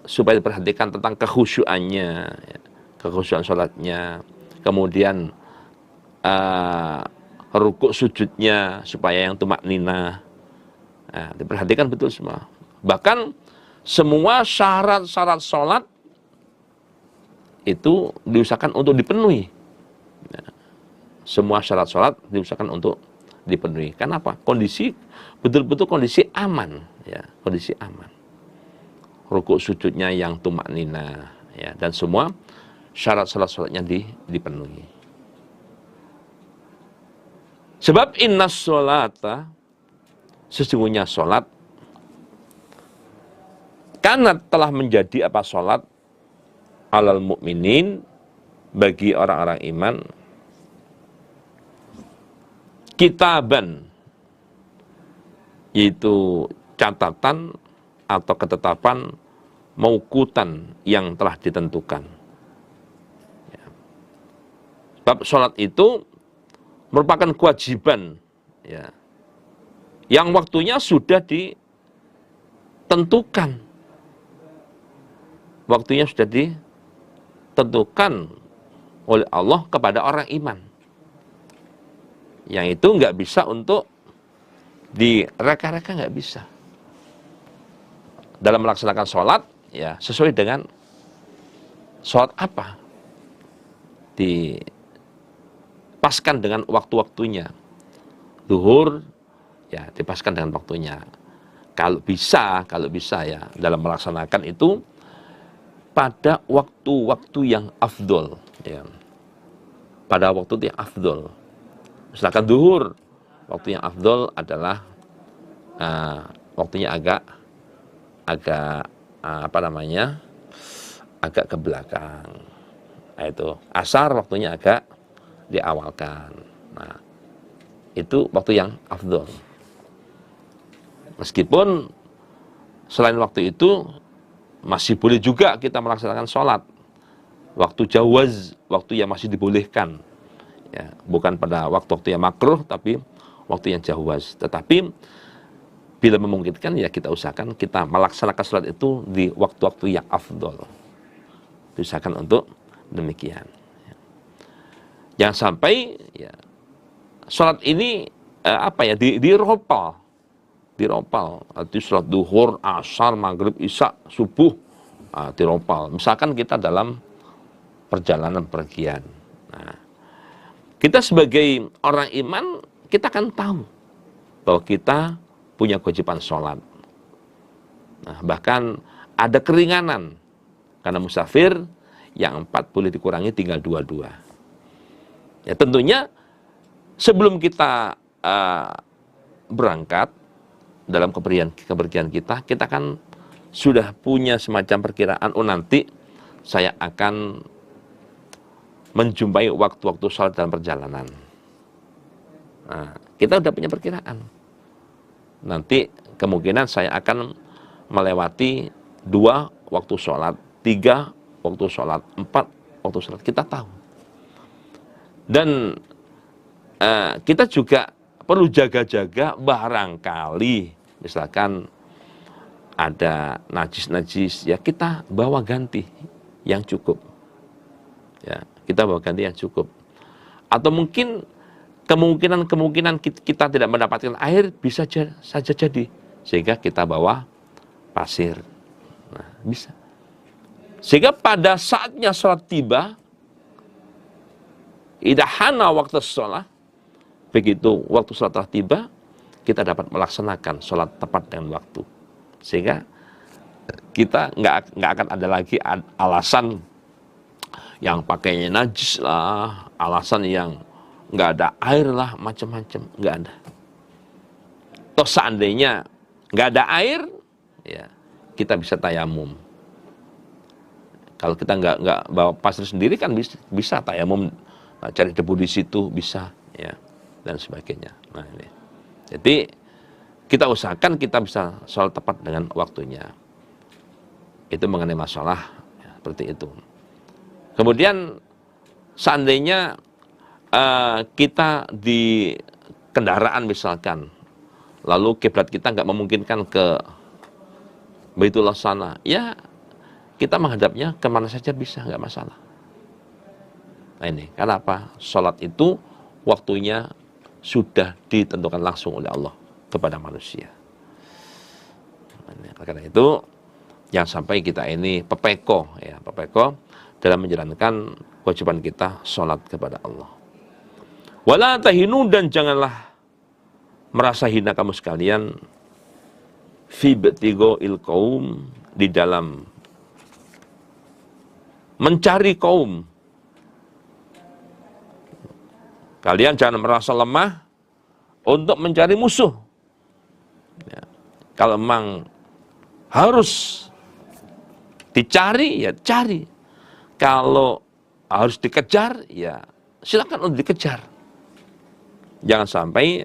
supaya diperhatikan tentang kekhusyuannya, ya, kekhusyuan sholatnya, kemudian rukuk sujudnya, supaya yang tumakninah, nah, diperhatikan betul semua. Bahkan semua syarat-syarat sholat itu diusahakan untuk dipenuhi. Ya, semua syarat sholat diusahakan untuk dipenuhi. Kenapa? Kondisi betul-betul kondisi aman, ya, kondisi aman. Rukuk sujudnya yang tumakninah, ya, dan semua syarat-syarat sholatnya dipenuhi. Sebab innas sholata, sesungguhnya sholat, karena telah menjadi apa sholat, alal mukminin, bagi orang-orang iman, kitaban, yaitu catatan atau ketetapan, mauqutan, yang telah ditentukan. Ya. Sebab sholat itu merupakan kewajiban, ya, yang waktunya sudah ditentukan. Waktunya sudah ditentukan oleh Allah kepada orang iman. Yang itu nggak bisa untuk direka-reka, nggak bisa. Dalam melaksanakan sholat, ya, sesuai dengan sholat apa, dipaskan dengan waktu-waktunya. Zuhur, ya, dipaskan dengan waktunya. Kalau bisa ya, dalam melaksanakan itu pada waktu-waktu yang afdol, ya. Pada waktu yang afdol. Misalkan zuhur, waktu yang afdol adalah waktunya agak agak ke belakang. Nah, itu asar waktunya agak diawalkan. Nah, itu waktu yang afdol. Meskipun selain waktu itu masih boleh juga kita melaksanakan sholat waktu jawaz, waktu yang masih dibolehkan, ya, bukan pada waktu-waktu yang makruh, tapi waktu yang jawaz. Tetapi bila memungkinkan, ya, kita usahakan kita melaksanakan sholat itu di waktu-waktu yang afdol. Diusahakan untuk demikian. Jangan sampai, ya, sholat ini diropal. Arti sholat duhur, asar, maghrib, isya, subuh, diropal. Misalkan kita dalam perjalanan pergian. Nah, kita sebagai orang iman, kita akan tahu bahwa kita punya kewajiban sholat. Nah, bahkan ada keringanan karena musafir yang 4 boleh dikurangi tinggal 2. Ya, tentunya sebelum kita berangkat dalam kepergian kita kan sudah punya semacam perkiraan, nanti saya akan menjumpai waktu-waktu sholat dalam perjalanan. Nah, kita udah punya perkiraan. Nanti kemungkinan saya akan melewati 2 waktu sholat, 3 waktu sholat, 4 waktu sholat. Kita tahu. Dan kita juga perlu jaga-jaga, barangkali misalkan ada najis, ya, kita bawa ganti yang cukup. Ya, kita bawa ganti yang cukup. Atau mungkin kemungkinan kita tidak mendapatkan air bisa saja jadi, sehingga kita bawa pasir. Nah, bisa. Sehingga pada saatnya sholat tiba, idza hana waktu sholat, begitu waktu sholat telah tiba, kita dapat melaksanakan sholat tepat dengan waktu. Sehingga kita nggak akan ada lagi alasan yang pakainya najis lah, alasan yang nggak ada air lah, macam-macam, nggak ada. Toh seandainya nggak ada air, ya kita bisa tayamum. Kalau kita nggak bawa pasir sendiri kan bisa tayamum, cari debu di situ bisa, ya, dan sebagainya. Nah ini, jadi kita usahakan kita bisa sholat tepat dengan waktunya. Itu mengenai masalah ya, seperti itu. Kemudian seandainya kita di kendaraan misalkan, lalu kiblat kita nggak memungkinkan ke Baitullah sana, ya kita menghadapnya kemana saja bisa, nggak masalah. Nah ini, kenapa? Sholat itu waktunya sudah ditentukan langsung oleh Allah kepada manusia. Nah, karena itu jangan sampai kita ini pepeko dalam menjalankan kewajiban kita sholat kepada Allah. Wala tahinu, dan janganlah merasa hina kamu sekalian fi btighail qaum, di dalam mencari kaum. Kalian jangan merasa lemah untuk mencari musuh. Ya, kalau memang harus dicari, ya cari. Kalau harus dikejar, ya silakan untuk dikejar. Jangan sampai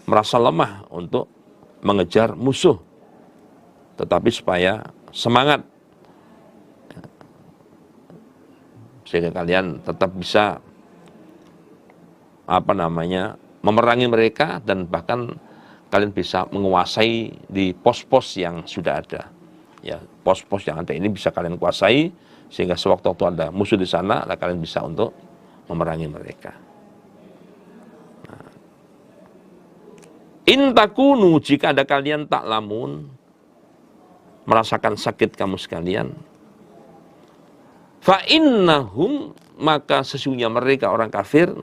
merasa lemah untuk mengejar musuh. Tetapi supaya semangat. Sehingga kalian tetap bisa memerangi mereka, dan bahkan kalian bisa menguasai di pos-pos yang sudah ada. Ya, pos-pos yang ada ini bisa kalian kuasai, sehingga sewaktu-waktu ada musuh di sana, kalian bisa untuk memerangi mereka. Nah. In takunu, jika ada kalian ta'lamun, merasakan sakit kamu sekalian, fa innahum, maka sesungguhnya mereka orang kafir,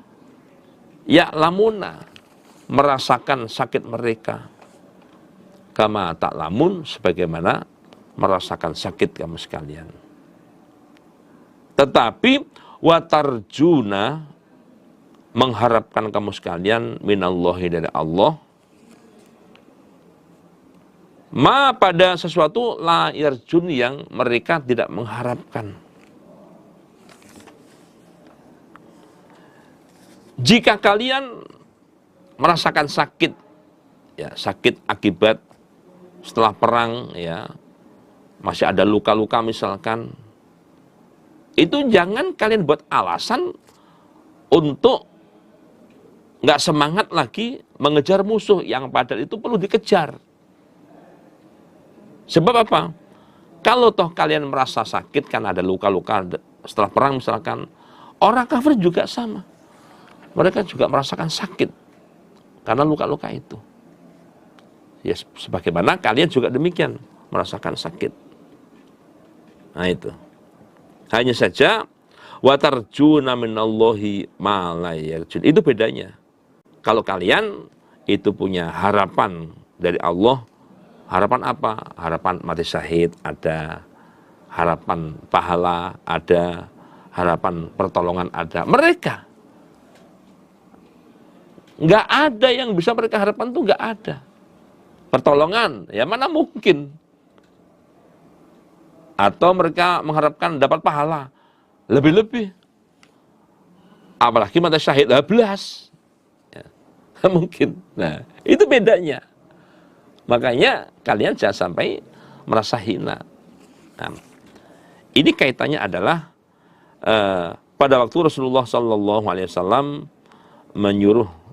ya'lamuna, merasakan sakit mereka, kama ta'lamun, sebagaimana merasakan sakit kamu sekalian. Tetapi watarjuna, mengharapkan kamu sekalian, minallahi, dari Allah, ma, pada sesuatu, la yarjun, yang mereka tidak mengharapkan. Jika kalian merasakan sakit, ya sakit akibat setelah perang, ya masih ada luka-luka misalkan, itu jangan kalian buat alasan untuk nggak semangat lagi mengejar musuh, yang padahal itu perlu dikejar. Sebab apa? Kalau toh kalian merasa sakit karena ada luka-luka setelah perang misalkan, orang kafir juga sama. Mereka juga merasakan sakit karena luka-luka itu. Ya, sebagaimana kalian juga demikian merasakan sakit. Nah itu. Hanya saja watarjuna minallahi ma la yarjun. Itu bedanya. Kalau kalian itu punya harapan dari Allah, harapan apa? Harapan mati syahid ada, harapan pahala ada, harapan pertolongan ada. Mereka nggak ada yang bisa mereka harapkan, tuh nggak ada. Pertolongan, ya mana mungkin. Atau mereka mengharapkan dapat pahala lebih-lebih. Apalagi mati syahid 12. Ya, mungkin. Nah, itu bedanya. Makanya kalian jangan sampai merasa hina. Nah, ini kaitannya adalah pada waktu Rasulullah SAW menyuruh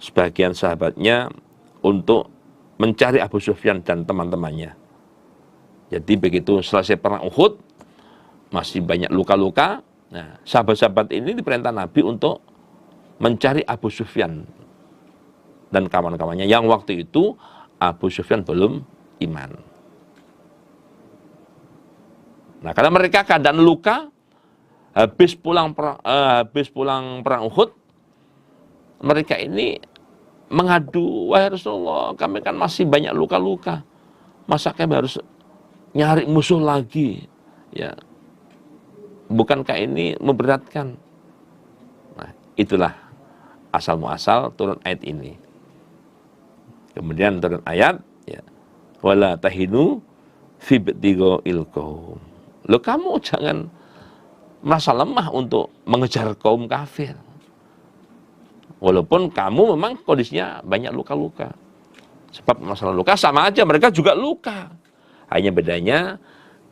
sebagian sahabatnya untuk mencari Abu Sufyan dan teman-temannya. Jadi begitu selesai perang Uhud, masih banyak luka-luka. Nah, sahabat-sahabat ini diperintah Nabi untuk mencari Abu Sufyan dan kawan-kawannya, yang waktu itu Abu Sufyan belum iman. Nah, karena mereka keadaan luka, habis pulang perang Uhud, mereka ini mengadu, wahai Rasulullah, kami kan masih banyak luka-luka, masa kami harus nyari musuh lagi, ya, bukankah ini memberatkan? Nah, itulah asal muasal turun ayat ini. Kemudian turun ayat, ya, wala tahinu fi ibtighail qaum. Lo kamu jangan merasa lemah untuk mengejar kaum kafir. Walaupun kamu memang kondisinya banyak luka-luka. Sebab masalah luka sama aja, mereka juga luka. Hanya bedanya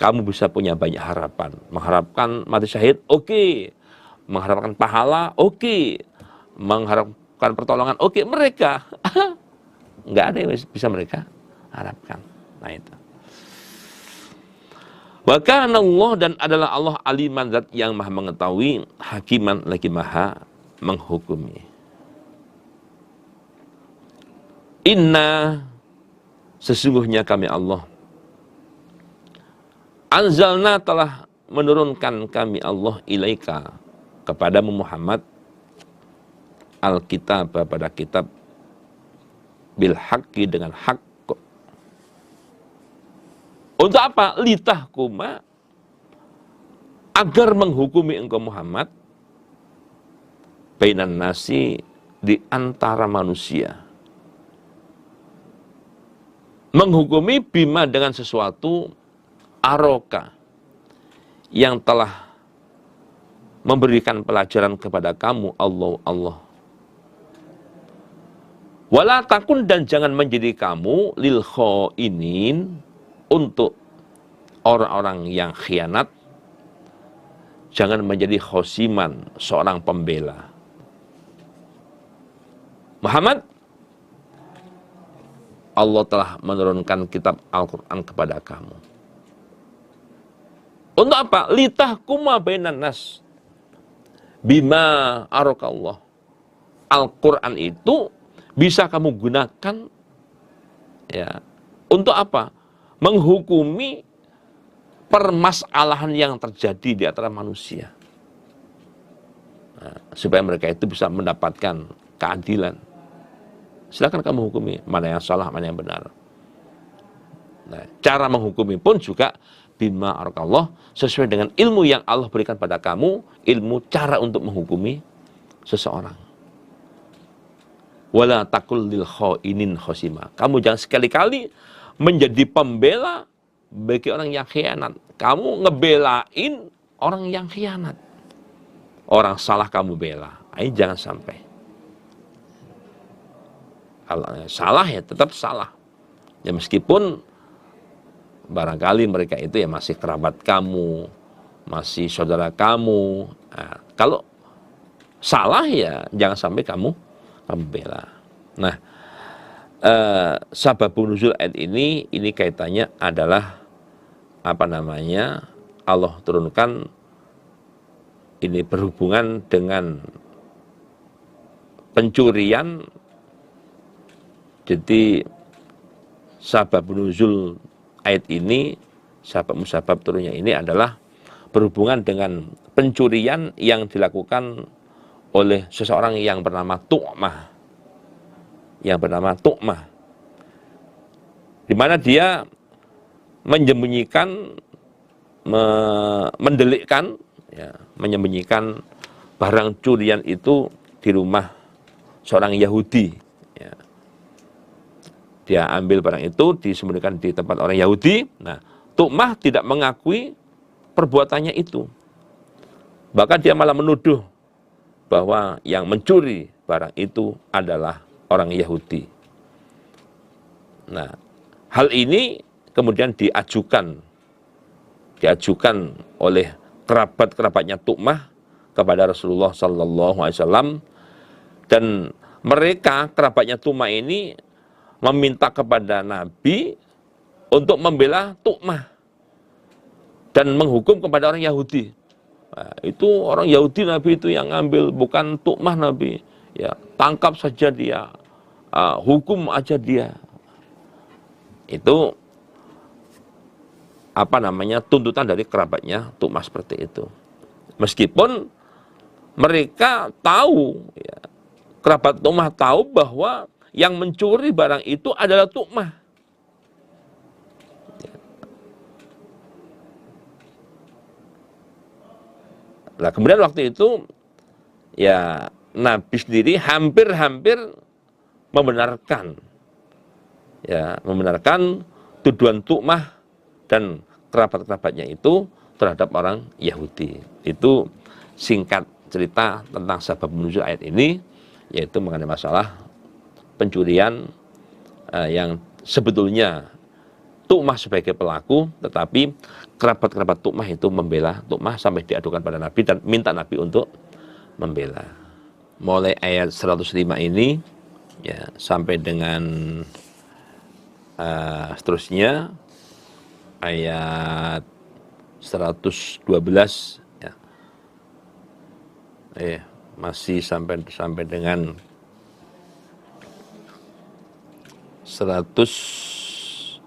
kamu bisa punya banyak harapan. Mengharapkan mati syahid, oke. Mengharapkan pahala, oke. Mengharapkan pertolongan, oke. Mereka nggak ada yang bisa mereka harapkan. Nah itu. Wa kana Allah, dan adalah Allah aliman, zat yang maha mengetahui, hakiman, lagi maha menghukumi. Inna, sesungguhnya kami Allah, anzalna, telah menurunkan kami Allah, ilaika, kepadamu Muhammad, Alkitab, pada kitab, bil haqqi, dengan hak. Untuk apa? Litahkuma, agar menghukumi engkau Muhammad, bainan nasi, di antara manusia. Menghukumi bima, dengan sesuatu, aroka, yang telah memberikan pelajaran kepada kamu Allah. Wala takun, dan jangan menjadi kamu lil khainin, untuk orang-orang yang khianat. Jangan menjadi khosiman, seorang pembela. Muhammad, Allah telah menurunkan kitab Al-Quran kepada kamu. Untuk apa? Litahkuma bainan nas bima arakallah. Al-Quran itu bisa kamu gunakan, ya, untuk apa? Menghukumi permasalahan yang terjadi di antara manusia. Nah, supaya mereka itu bisa mendapatkan keadilan. Silakan kamu hukumi mana yang salah, mana yang benar. Nah, cara menghukumi pun juga bima arakallah, sesuai dengan ilmu yang Allah berikan pada kamu, ilmu cara untuk menghukumi seseorang. Wala takul lil khainin khosima. Kamu jangan sekali-kali menjadi pembela bagi orang yang khianat. Kamu ngebelain orang yang khianat. Orang salah kamu bela. Ini jangan sampai. Kalau salah ya tetap salah. Ya meskipun barangkali mereka itu ya masih kerabat kamu, masih saudara kamu. Nah, kalau salah ya jangan sampai kamu bela. Nah, sababun nuzul ayat ini kaitannya adalah Allah turunkan ini berhubungan dengan pencurian. Jadi sababun nuzul ayat ini, sabab musabab turunnya ini adalah berhubungan dengan pencurian yang dilakukan oleh seseorang yang bernama Tu'mah. Di mana dia menyembunyikan, mendelikkan, ya, menyembunyikan barang curian itu di rumah seorang Yahudi. Ya. Dia ambil barang itu, disembunyikan di tempat orang Yahudi. Nah, Tu'mah tidak mengakui perbuatannya itu. Bahkan dia malah menuduh bahwa yang mencuri barang itu adalah orang Yahudi. Nah, hal ini kemudian diajukan oleh kerabat-kerabatnya Tu'mah kepada Rasulullah Sallallahu Alaihi Wasallam, dan mereka kerabatnya Tu'mah ini meminta kepada Nabi untuk membela Tu'mah dan menghukum kepada orang Yahudi. Nah, itu orang Yahudi Nabi itu yang ngambil, bukan Tu'mah Nabi. Ya, tangkap saja dia, hukum aja dia. Itu tuntutan dari kerabatnya Tu'mah seperti itu. Meskipun mereka tahu, ya, kerabat Tu'mah tahu bahwa yang mencuri barang itu adalah tu'mah. Nah, kemudian waktu itu ya Nabi sendiri hampir-hampir membenarkan tuduhan tu'mah dan kerabat-kerabatnya itu terhadap orang Yahudi. Itu singkat cerita tentang sebab nuzul ayat ini, yaitu mengenai masalah pencurian yang sebetulnya tu'mah sebagai pelaku, tetapi kerabat-kerabat tu'mah itu membela tu'mah sampai diadukan pada Nabi dan minta Nabi untuk membela. Mulai ayat 105 ini ya sampai dengan seterusnya ayat 112 ya. Masih sampai dengan 115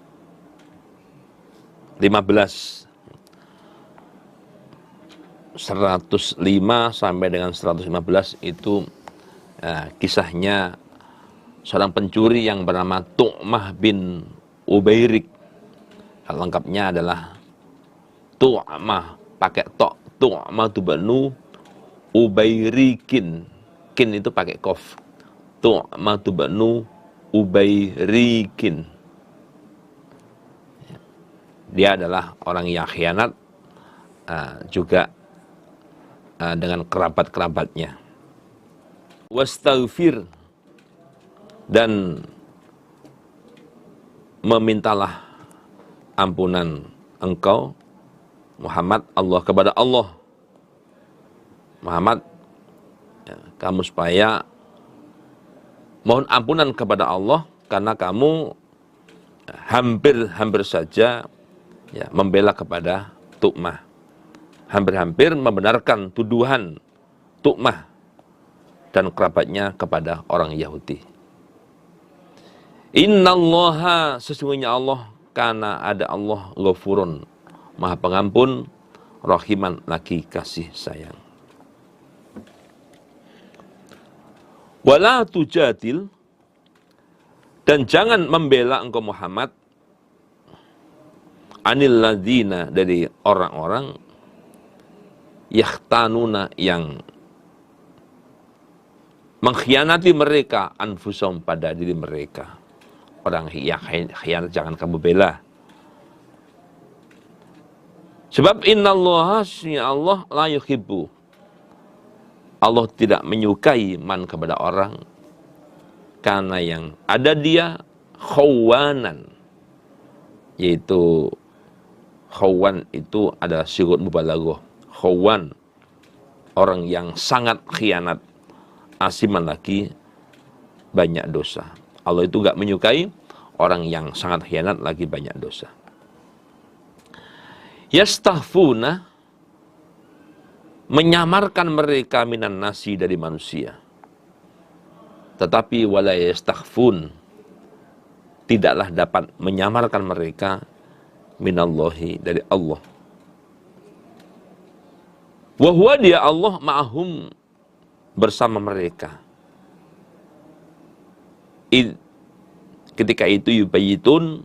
105 sampai dengan 115 itu kisahnya seorang pencuri yang bernama Tu'mah bin Ubairik. Lengkapnya adalah Tu'mah pakai Tu'mah banu Ubairikin. Kin itu pakai qaf. Tu'mah banu Ubairikin. Dia adalah orang yang khianat juga dengan kerabat-kerabatnya. Wastaghfir, dan memintalah ampunan engkau Muhammad Allah kepada Allah. Muhammad, kamu supaya mohon ampunan kepada Allah karena kamu hampir saja membela kepada Tu'mah. Hampir-hampir membenarkan tuduhan Tu'mah dan kerabatnya kepada orang Yahudi. Innallaha, sesungguhnya Allah, karena ada Allah Ghafurun, Maha Pengampun, Rahiman, lagi kasih sayang. Wala tujadil, dan jangan membela engkau Muhammad anil ladina, dari orang-orang yakhtanuna, yang mengkhianati mereka anfusahum, pada diri mereka. Orang yang khianat jangan kamu bela. Sebab innallaha, Allah la yuhibbu, Allah tidak menyukai man, kepada orang karena yang ada dia khawanan, yaitu khawan itu adalah sigot mubalaghah. Khawan, orang yang sangat khianat, asiman, lagi banyak dosa. Allah itu gak menyukai orang yang sangat khianat lagi banyak dosa. Yastahfuna, menyamarkan mereka minan nasi, dari manusia. Tetapi wala yastakhfun, tidaklah dapat menyamarkan mereka minallahi, dari Allah. Wa huwa, dia Allah, ma'ahum, bersama mereka. Ketika itu yubayitun,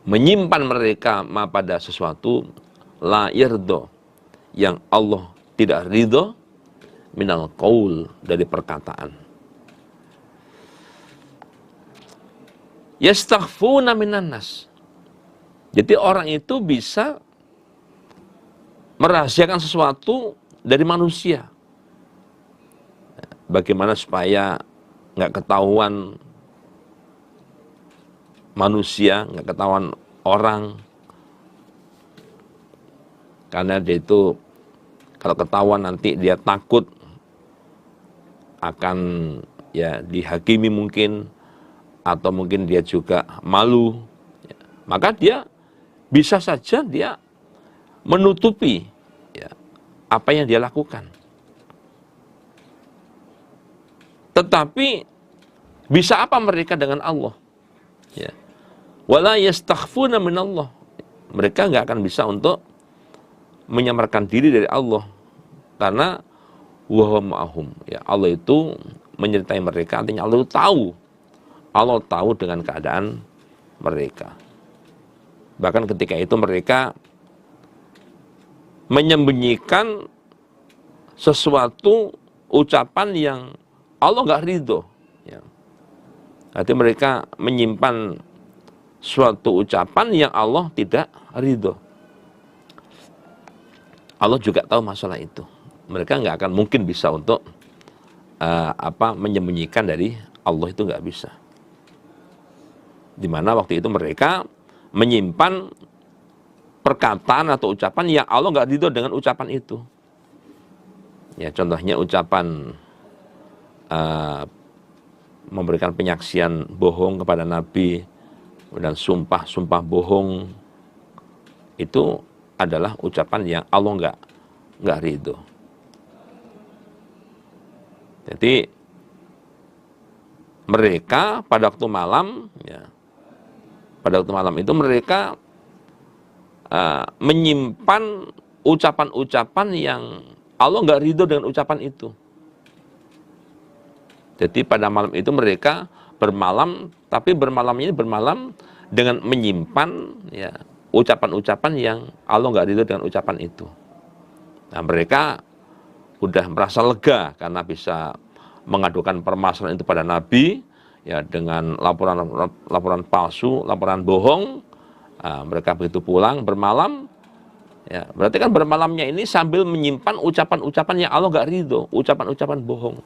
menyimpan mereka ma, pada sesuatu la yardo, yang Allah tidak ridho, minal qaul, dari perkataan. Yastakhfuna minan nas, jadi orang itu bisa merahasiakan sesuatu dari manusia. Bagaimana supaya nggak ketahuan manusia, nggak ketahuan orang, karena dia itu kalau ketahuan nanti dia takut akan dihakimi mungkin, atau mungkin dia juga malu, maka dia bisa saja dia menutupi apa yang dia lakukan. Tetapi bisa apa mereka dengan Allah? Wala yastakhfuna minallah, mereka nggak akan bisa untuk menyamarkan diri dari Allah, karena wa huwa ma'ahum, Allah itu menyertai mereka, artinya Allah itu tahu Allah tahu dengan keadaan mereka. Bahkan ketika itu mereka menyembunyikan sesuatu ucapan yang Allah nggak ridho. Ya. Artinya mereka menyimpan suatu ucapan yang Allah tidak ridho. Allah juga tahu masalah itu. Mereka nggak akan mungkin bisa untuk menyembunyikan dari Allah, itu nggak bisa. Dimana waktu itu mereka menyimpan perkataan atau ucapan yang Allah nggak ridho dengan ucapan itu. Ya, contohnya ucapan memberikan penyaksian bohong kepada Nabi dan sumpah bohong, itu adalah ucapan yang Allah nggak ridho. Jadi mereka pada waktu malam, ya, pada waktu malam itu mereka menyimpan ucapan-ucapan yang Allah nggak ridho dengan ucapan itu. Jadi pada malam itu mereka bermalam, tapi bermalamnya ini bermalam dengan menyimpan, ya, ucapan-ucapan yang Allah nggak ridho dengan ucapan itu. Nah, mereka udah merasa lega karena bisa mengadukan permasalahan itu pada Nabi, ya, dengan laporan palsu, laporan bohong. Nah, mereka begitu pulang bermalam, ya, berarti kan bermalamnya ini sambil menyimpan ucapan-ucapan yang Allah nggak ridho, ucapan-ucapan bohong.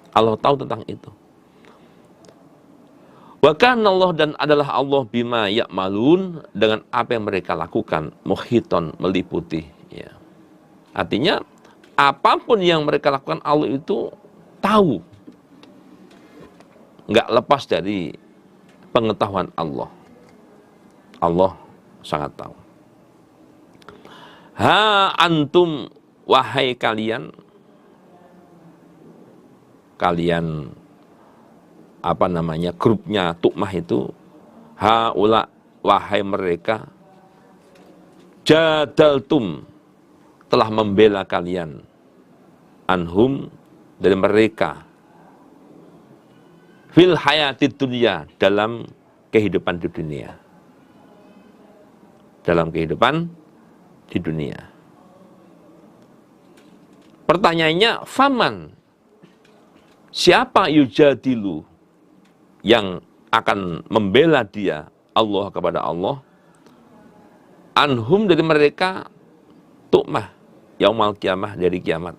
Allah tahu tentang itu. Wa kana Allah, dan adalah Allah bima ya'malun, dengan apa yang mereka lakukan, muhiton, meliputi, ya. Artinya apapun yang mereka lakukan Allah itu tahu. Nggak lepas dari pengetahuan Allah. Allah sangat tahu. Ha antum, wahai kalian grupnya Tu'mah itu, haula, wahai mereka, jadaltum, telah membela kalian, anhum, dari mereka, fil hayatid dunya, dalam kehidupan di dunia. Dalam kehidupan di dunia. Pertanyaannya, faman, siapa yujadilu, yang akan membela dia, Allah, kepada Allah, anhum, dari mereka, Tu'mah, yaumal kiamah, dari kiamat.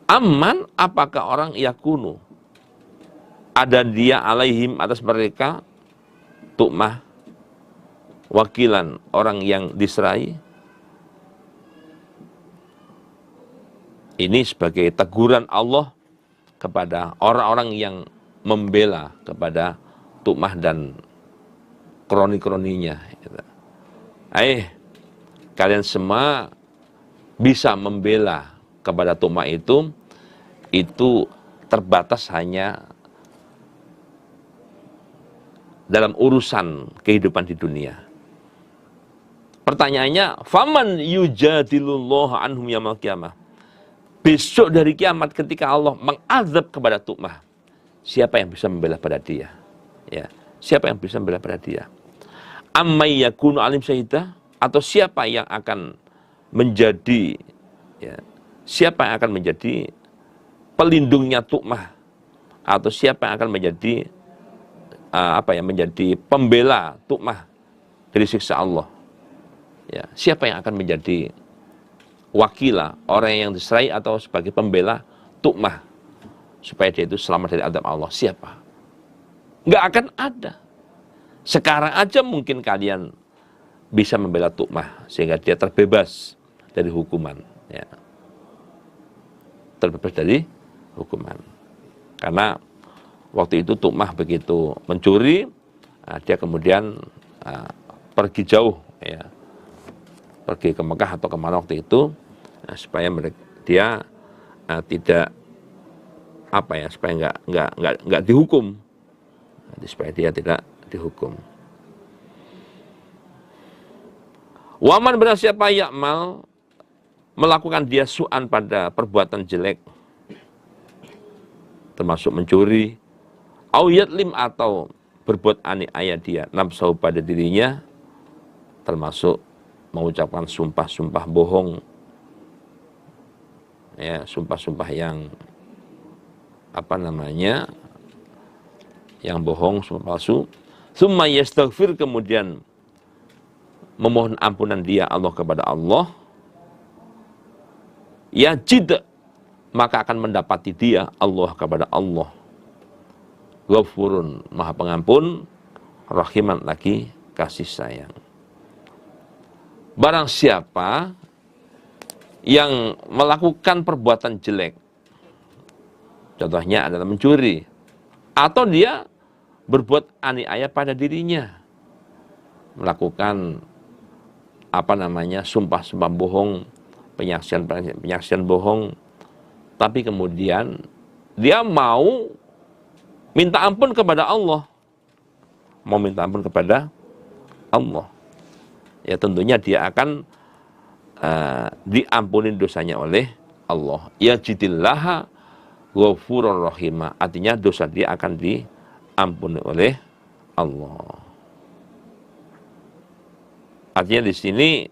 Amman, apakah orang yakunu, ada dia alaihim, atas mereka, Tu'mah, wakilan, orang yang diserai. Ini sebagai teguran Allah kepada orang-orang yang membela kepada Tu'mah dan kroni-kroninya. Kalian semua bisa membela kepada Tu'mah itu terbatas hanya dalam urusan kehidupan di dunia. Pertanyaannya, faman yujadilullah anhum yaumil qiyamah. Besok dari kiamat ketika Allah mengazab kepada Tu'mah, siapa yang bisa membela pada dia? Ya, siapa yang bisa membela pada dia? Ammay yakunu alim syahidah, atau siapa yang akan menjadi, ya, siapa yang akan menjadi pelindungnya Tu'mah, atau siapa yang akan menjadi menjadi pembela Tu'mah dari siksa Allah? Ya, siapa yang akan menjadi wakilah, orang yang diserai atau sebagai pembela Tu'mah supaya dia itu selamat dari azab Allah? Siapa? Nggak akan ada. Sekarang aja mungkin kalian bisa membela Tu'mah sehingga dia terbebas dari hukuman, ya. Terbebas dari hukuman. Karena waktu itu Tu'mah begitu mencuri, dia kemudian pergi jauh, ya, pergi ke Mekah atau kemana waktu itu, supaya dia tidak supaya nggak dihukum, supaya dia tidak dihukum. Waman, benar siapa yakmal, melakukan dia su'an pada perbuatan jelek, termasuk mencuri, au yadlim atau berbuat aniaya dia nafsahu pada dirinya, termasuk mengucapkan sumpah-sumpah bohong, ya, sumpah-sumpah yang yang bohong, sumpah palsu. Tsumma yastaghfir, kemudian memohon ampunan dia Allah kepada Allah, yajid, maka akan mendapati dia Allah kepada Allah Ghafurun, maha pengampun, rahiman, lagi kasih sayang. Barang siapa yang melakukan perbuatan jelek, contohnya adalah mencuri, atau dia berbuat aniaya pada dirinya, melakukan sumpah-sumpah bohong, penyaksian bohong, tapi kemudian dia mau minta ampun kepada Allah, ya tentunya dia akan diampuni dosanya oleh Allah. Ya jidillaha ghafurur rahimah, artinya dosa dia akan diampuni oleh Allah. Artinya di sini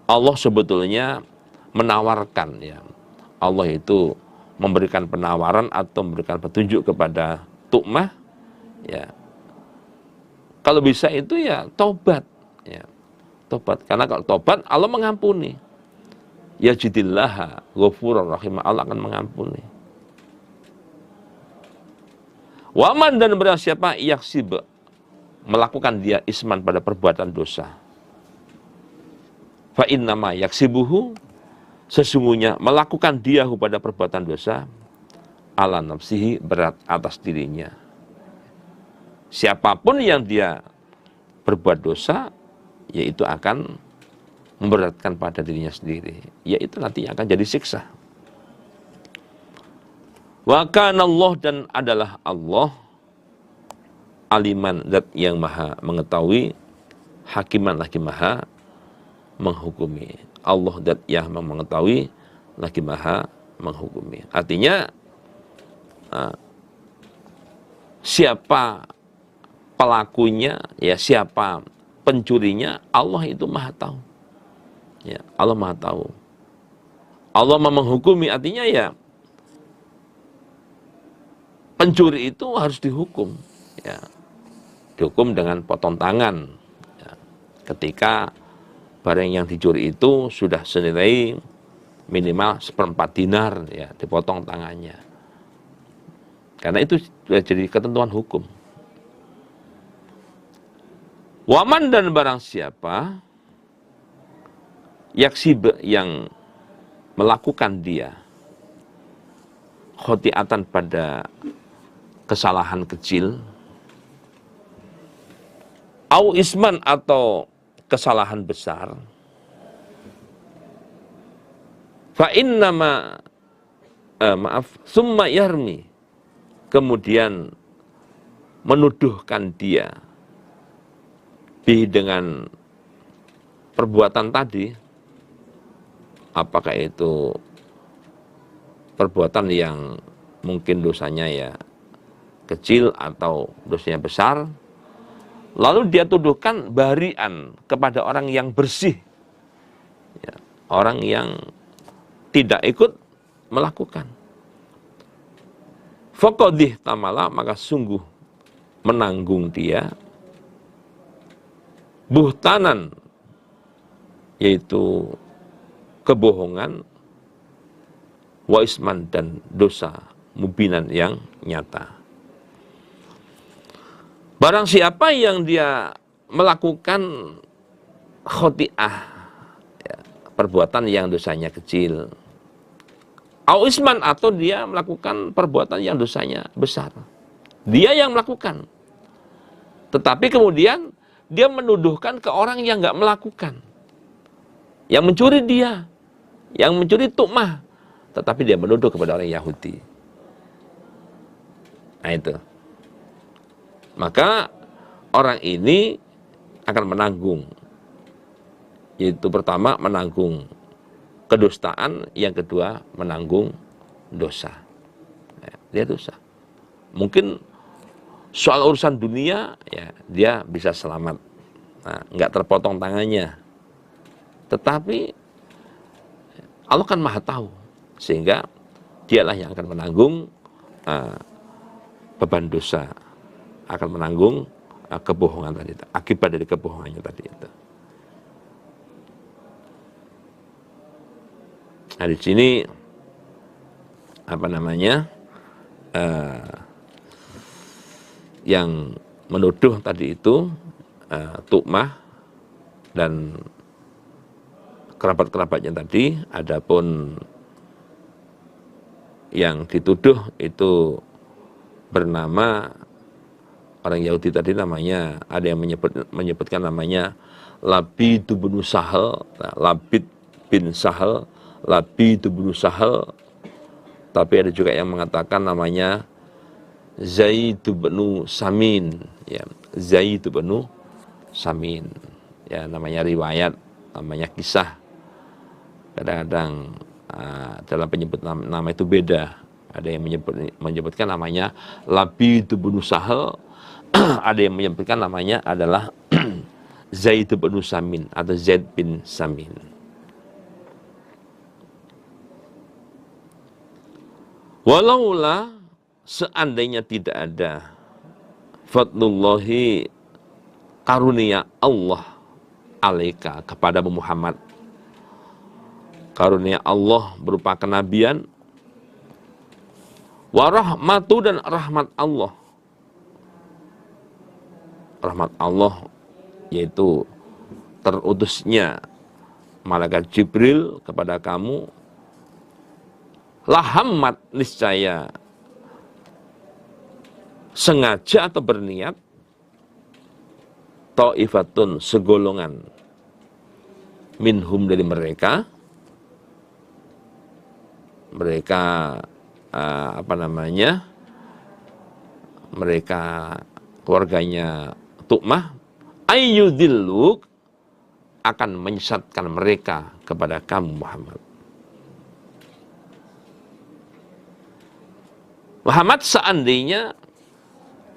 Allah sebetulnya menawarkan, ya. Allah itu memberikan penawaran atau memberikan petunjuk kepada Tu'mah, ya. Kalau bisa itu ya tobat, ya. Tobat, karena kalau tobat Allah mengampuni. Ya jidillaha ghafurur rahimah, Allah akan mengampuni. Waman, dan barang siapa yaksib, melakukan dia isman pada perbuatan dosa, fa innama yaksibuhu, sesungguhnya melakukan dia pada perbuatan dosa, ala nafsihi, berat atas dirinya. Siapapun yang dia berbuat dosa, yaitu akan memberatkan pada dirinya sendiri, yaitu nantinya akan jadi siksa. Wa kana Allah, dan adalah Allah aliman, zat yang maha mengetahui, hakiman, lagi maha menghukumi. Allah zat yang mengetahui, lagi maha menghukumi. Artinya siapa pelakunya, ya, siapa pencurinya, Allah itu maha tahu, ya, Allah maha tahu. Allah maha menghukumi, artinya ya pencuri itu harus dihukum, ya, dihukum dengan potong tangan, ya, ketika barang yang dicuri itu sudah senilai minimal 1/4 dinar, ya, dipotong tangannya. Karena itu sudah jadi ketentuan hukum. Waman, dan barang siapa yaksib, yang melakukan dia khotiatan pada kesalahan kecil, au isman, atau kesalahan besar, fa innama summa yarmi, kemudian menuduhkan dia dengan perbuatan tadi, apakah itu perbuatan yang mungkin dosanya ya kecil atau dosanya besar, lalu dia tuduhkan barian kepada orang yang bersih, ya, orang yang tidak ikut melakukan. Faqadih tamala, maka sungguh menanggung dia buhtanan, yaitu kebohongan, wa isman, dan dosa mubinan, yang nyata. Barang siapa yang dia melakukan khoti'ah, ya, perbuatan yang dosanya kecil, au isman, atau dia melakukan perbuatan yang dosanya besar, dia yang melakukan, tetapi kemudian dia menuduhkan ke orang yang nggak melakukan. Yang mencuri dia, yang mencuri Tu'mah, tetapi dia menuduh kepada orang Yahudi. Nah itu. Maka orang ini akan menanggung. Yaitu pertama menanggung kedustaan, yang kedua menanggung dosa. Ya, dia dosa. Mungkin soal urusan dunia, ya dia bisa selamat. Nah, nggak terpotong tangannya. Tetapi Allah kan maha tahu. Sehingga dialah yang akan menanggung beban dosa. Akan menanggung kebohongan tadi itu. Akibat dari kebohongannya tadi itu. Nah, di sini yang menuduh tadi itu Tu'mah dan kerabat-kerabatnya tadi. Adapun yang dituduh itu bernama orang Yahudi tadi, namanya ada yang menyebutkan namanya Labid bin Sahal, Labid bin Sahal, Labid bin Sahal. Tapi ada juga yang mengatakan namanya Zaid bin Samin, ya, Zaid bin Samin. Ya, namanya riwayat, namanya kisah. Kadang-kadang dalam penyebut nama itu beda. Ada yang menyebutkan namanya Labid bin Sahal, ada yang menyebutkan namanya adalah Zaid bin Samin atau Zaid bin Samin. Walaula, seandainya tidak ada fadlullahi, karunia Allah alaika, kepada Muhammad, karunia Allah berupa kenabian, warahmatu, dan rahmat Allah. Rahmat Allah yaitu terutusnya malaikat Jibril kepada kamu. Lahammat, niscaya sengaja atau berniat, ta'ifatun, segolongan, minhum, dari mereka mereka keluarganya Tu'mah, ayyudilluk, akan menyesatkan mereka kepada kamu Muhammad. Muhammad, seandainya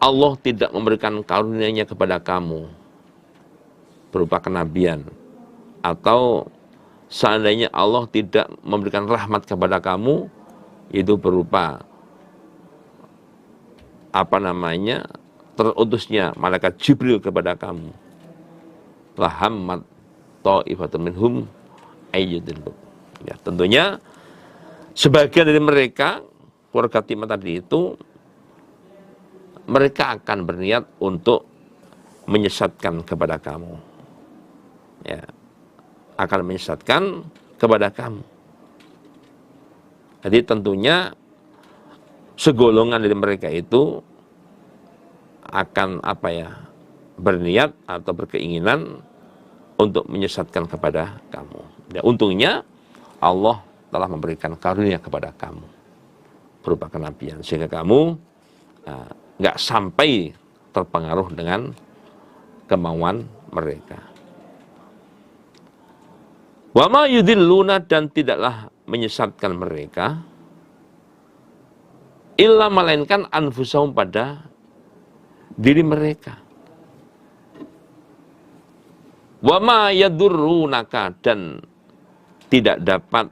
Allah tidak memberikan karunia-Nya kepada kamu berupa kenabian, atau seandainya Allah tidak memberikan rahmat kepada kamu, itu berupa terutusnya malaikat Jibril kepada kamu, lahammat ta'ifatun minhum ayyudilluk. Ya, tentunya sebagian dari mereka, keluarga Timah tadi itu, mereka akan berniat untuk menyesatkan kepada kamu. Ya, akan menyesatkan kepada kamu. Jadi tentunya segolongan dari mereka itu akan berniat atau berkeinginan untuk menyesatkan kepada kamu. Ya, untungnya Allah telah memberikan karunia kepada kamu berupa kenabian, sehingga kamu nggak sampai terpengaruh dengan kemauan mereka. Wa ma yudilluna, dan tidaklah menyesatkan mereka, illa, melainkan anfusahum, pada diri mereka. Wa ma yadurrunaka, dan tidak dapat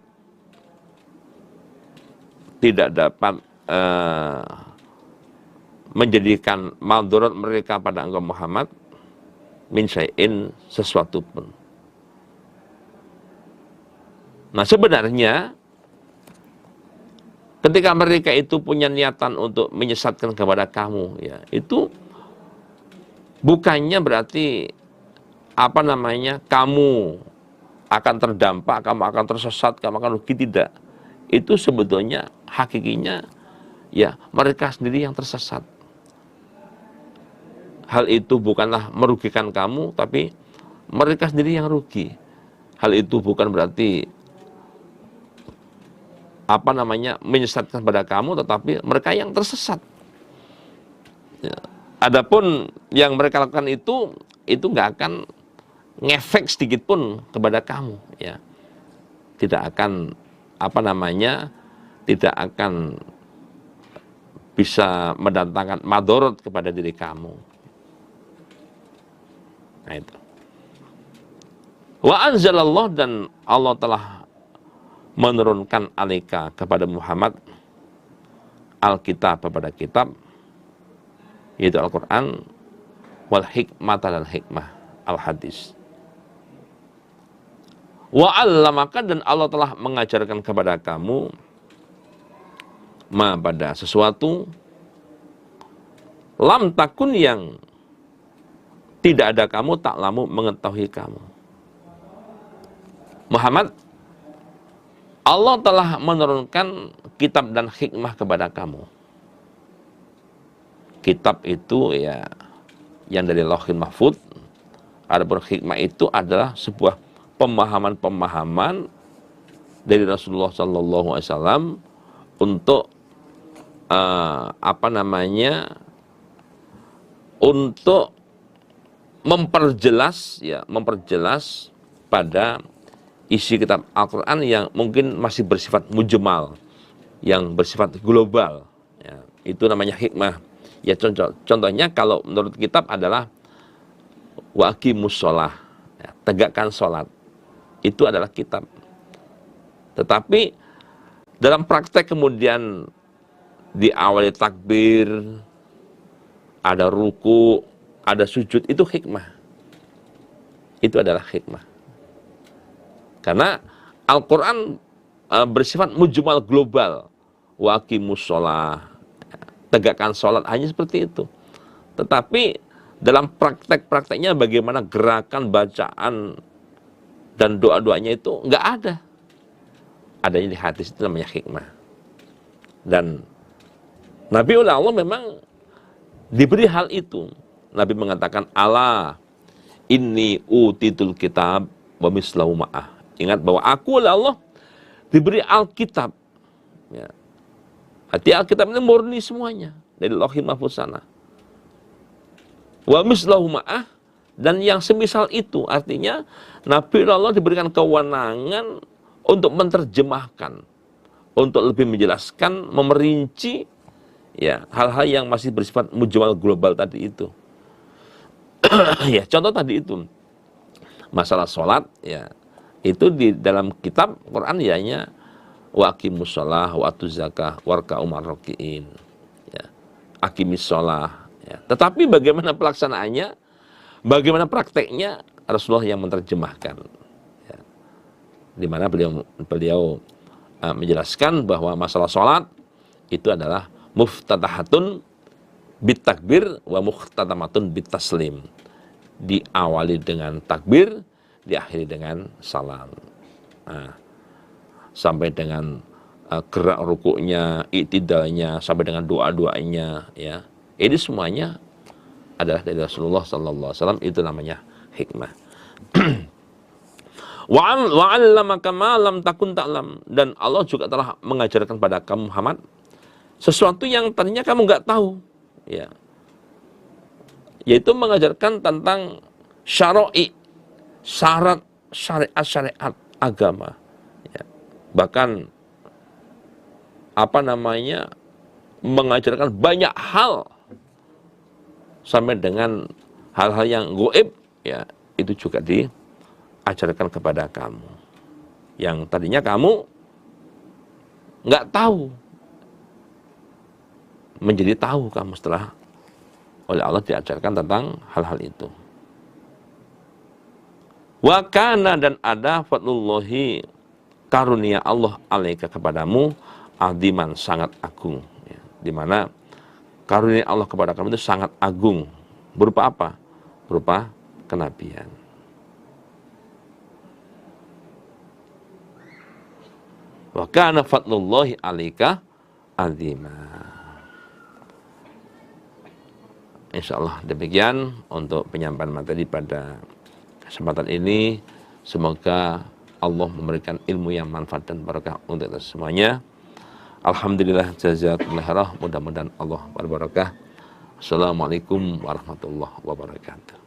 menjadikan madharat mereka pada engkau Muhammad, min syai'in, sesuatu pun. Nah, sebenarnya ketika mereka itu punya niatan untuk menyesatkan kepada kamu, ya, itu bukannya berarti kamu akan terdampak, kamu akan tersesat, kamu akan rugi, tidak. Itu sebetulnya hakikinya ya mereka sendiri yang tersesat. Hal itu bukanlah merugikan kamu, tapi mereka sendiri yang rugi. Hal itu bukan berarti menyesatkan kepada kamu, tetapi mereka yang tersesat. Ya. Adapun yang mereka lakukan itu nggak akan ngefek sedikit pun kepada kamu, ya. Tidak akan tidak akan bisa mendatangkan madorot kepada diri kamu. Nah itu. Wa anzalallah, dan Allah telah menurunkan alaika kepada Muhammad Alkitab, kepada kitab, yaitu Al-Quran, wal hikmah, dan hikmah, al-hadis. Wa 'allamaka, dan Allah telah mengajarkan kepada kamu ma, pada sesuatu, lam takun, yang tidak ada kamu, taklamu, mengetahui kamu. Muhammad, Allah telah menurunkan kitab dan hikmah kepada kamu. Kitab itu ya yang dari Lauhul Mahfuz. Adapun hikmah itu adalah sebuah pemahaman-pemahaman dari Rasulullah SAW untuk untuk memperjelas pada isi kitab Al-Quran yang mungkin masih bersifat mujmal, yang bersifat global. Ya, itu namanya hikmah. Ya, contohnya kalau menurut kitab adalah wa aqimus shalah, ya, tegakkan sholat. Itu adalah kitab. Tetapi dalam praktek kemudian diawali takbir, ada ruku, ada sujud, itu hikmah. Itu adalah hikmah. Karena Al-Quran bersifat mujmal global. Wa aqimus shalah, tegakkan sholat, hanya seperti itu. Tetapi dalam praktek-prakteknya bagaimana gerakan, bacaan, dan doa-doanya itu nggak ada. Adanya di hadis, itu namanya hikmah. Dan Nabi oleh Allah memang diberi hal itu. Nabi mengatakan, ala inni utitul kitab wa mislahu ma'ah. Ingat bahwa aku oleh Allah diberi Alkitab. Ya. Hati Alkitab ini murni semuanya dari Lauhul Mahfuz sana. Wa mislahu ma'ah, dan yang semisal itu, artinya Nabi Allah diberikan kewenangan untuk menerjemahkan, untuk lebih menjelaskan, memerinci ya hal-hal yang masih bersifat mujmal global tadi itu. Ya, contoh tadi itu masalah sholat, ya itu di dalam kitab Quran ianya wa aqimus shalah wa atuz zakah warka'u ma'ar-raki'in. Ya, aqimis shalah. Ya. Tetapi bagaimana pelaksanaannya, bagaimana prakteknya, Rasulullah yang menerjemahkan. Ya. Di mana beliau menjelaskan bahwa masalah sholat itu adalah muftatahatun bit takbir wa muhtatamatun bit taslim. Diawali dengan takbir, diakhiri dengan salam. Nah, sampai dengan gerak rukuknya, iktidalnya, sampai dengan doa-doanya, ya. Ini semuanya adalah dari Rasulullah SAW. Itu namanya hikmah. Wa 'allamaka ma lam takun ta'lam, dan Allah juga telah mengajarkan pada kamu Muhammad sesuatu yang tadinya kamu nggak tahu, ya. Yaitu mengajarkan tentang syara'i, syarat syariat agama, ya. Bahkan mengajarkan banyak hal sampai dengan hal-hal yang gaib, ya, itu juga diajarkan kepada kamu yang tadinya kamu nggak tahu, menjadi tahu kamu setelah oleh Allah diajarkan tentang hal-hal itu. Wa kana, dan ada fadlullahi, karunia Allah alaika kepadamu, aziman, sangat agung, ya. Di mana karunia Allah kepada kamu itu sangat agung. Berupa apa? Berupa kenabian. Wa kana fadlullahi alaika azima. Insyaallah demikian untuk penyampaian materi pada kesempatan ini. Semoga Allah memberikan ilmu yang manfaat dan barakah untuk kita semuanya. Alhamdulillah, jazakumullah khairah. Mudah-mudahan Allah berbarakah. Assalamualaikum warahmatullahi wabarakatuh.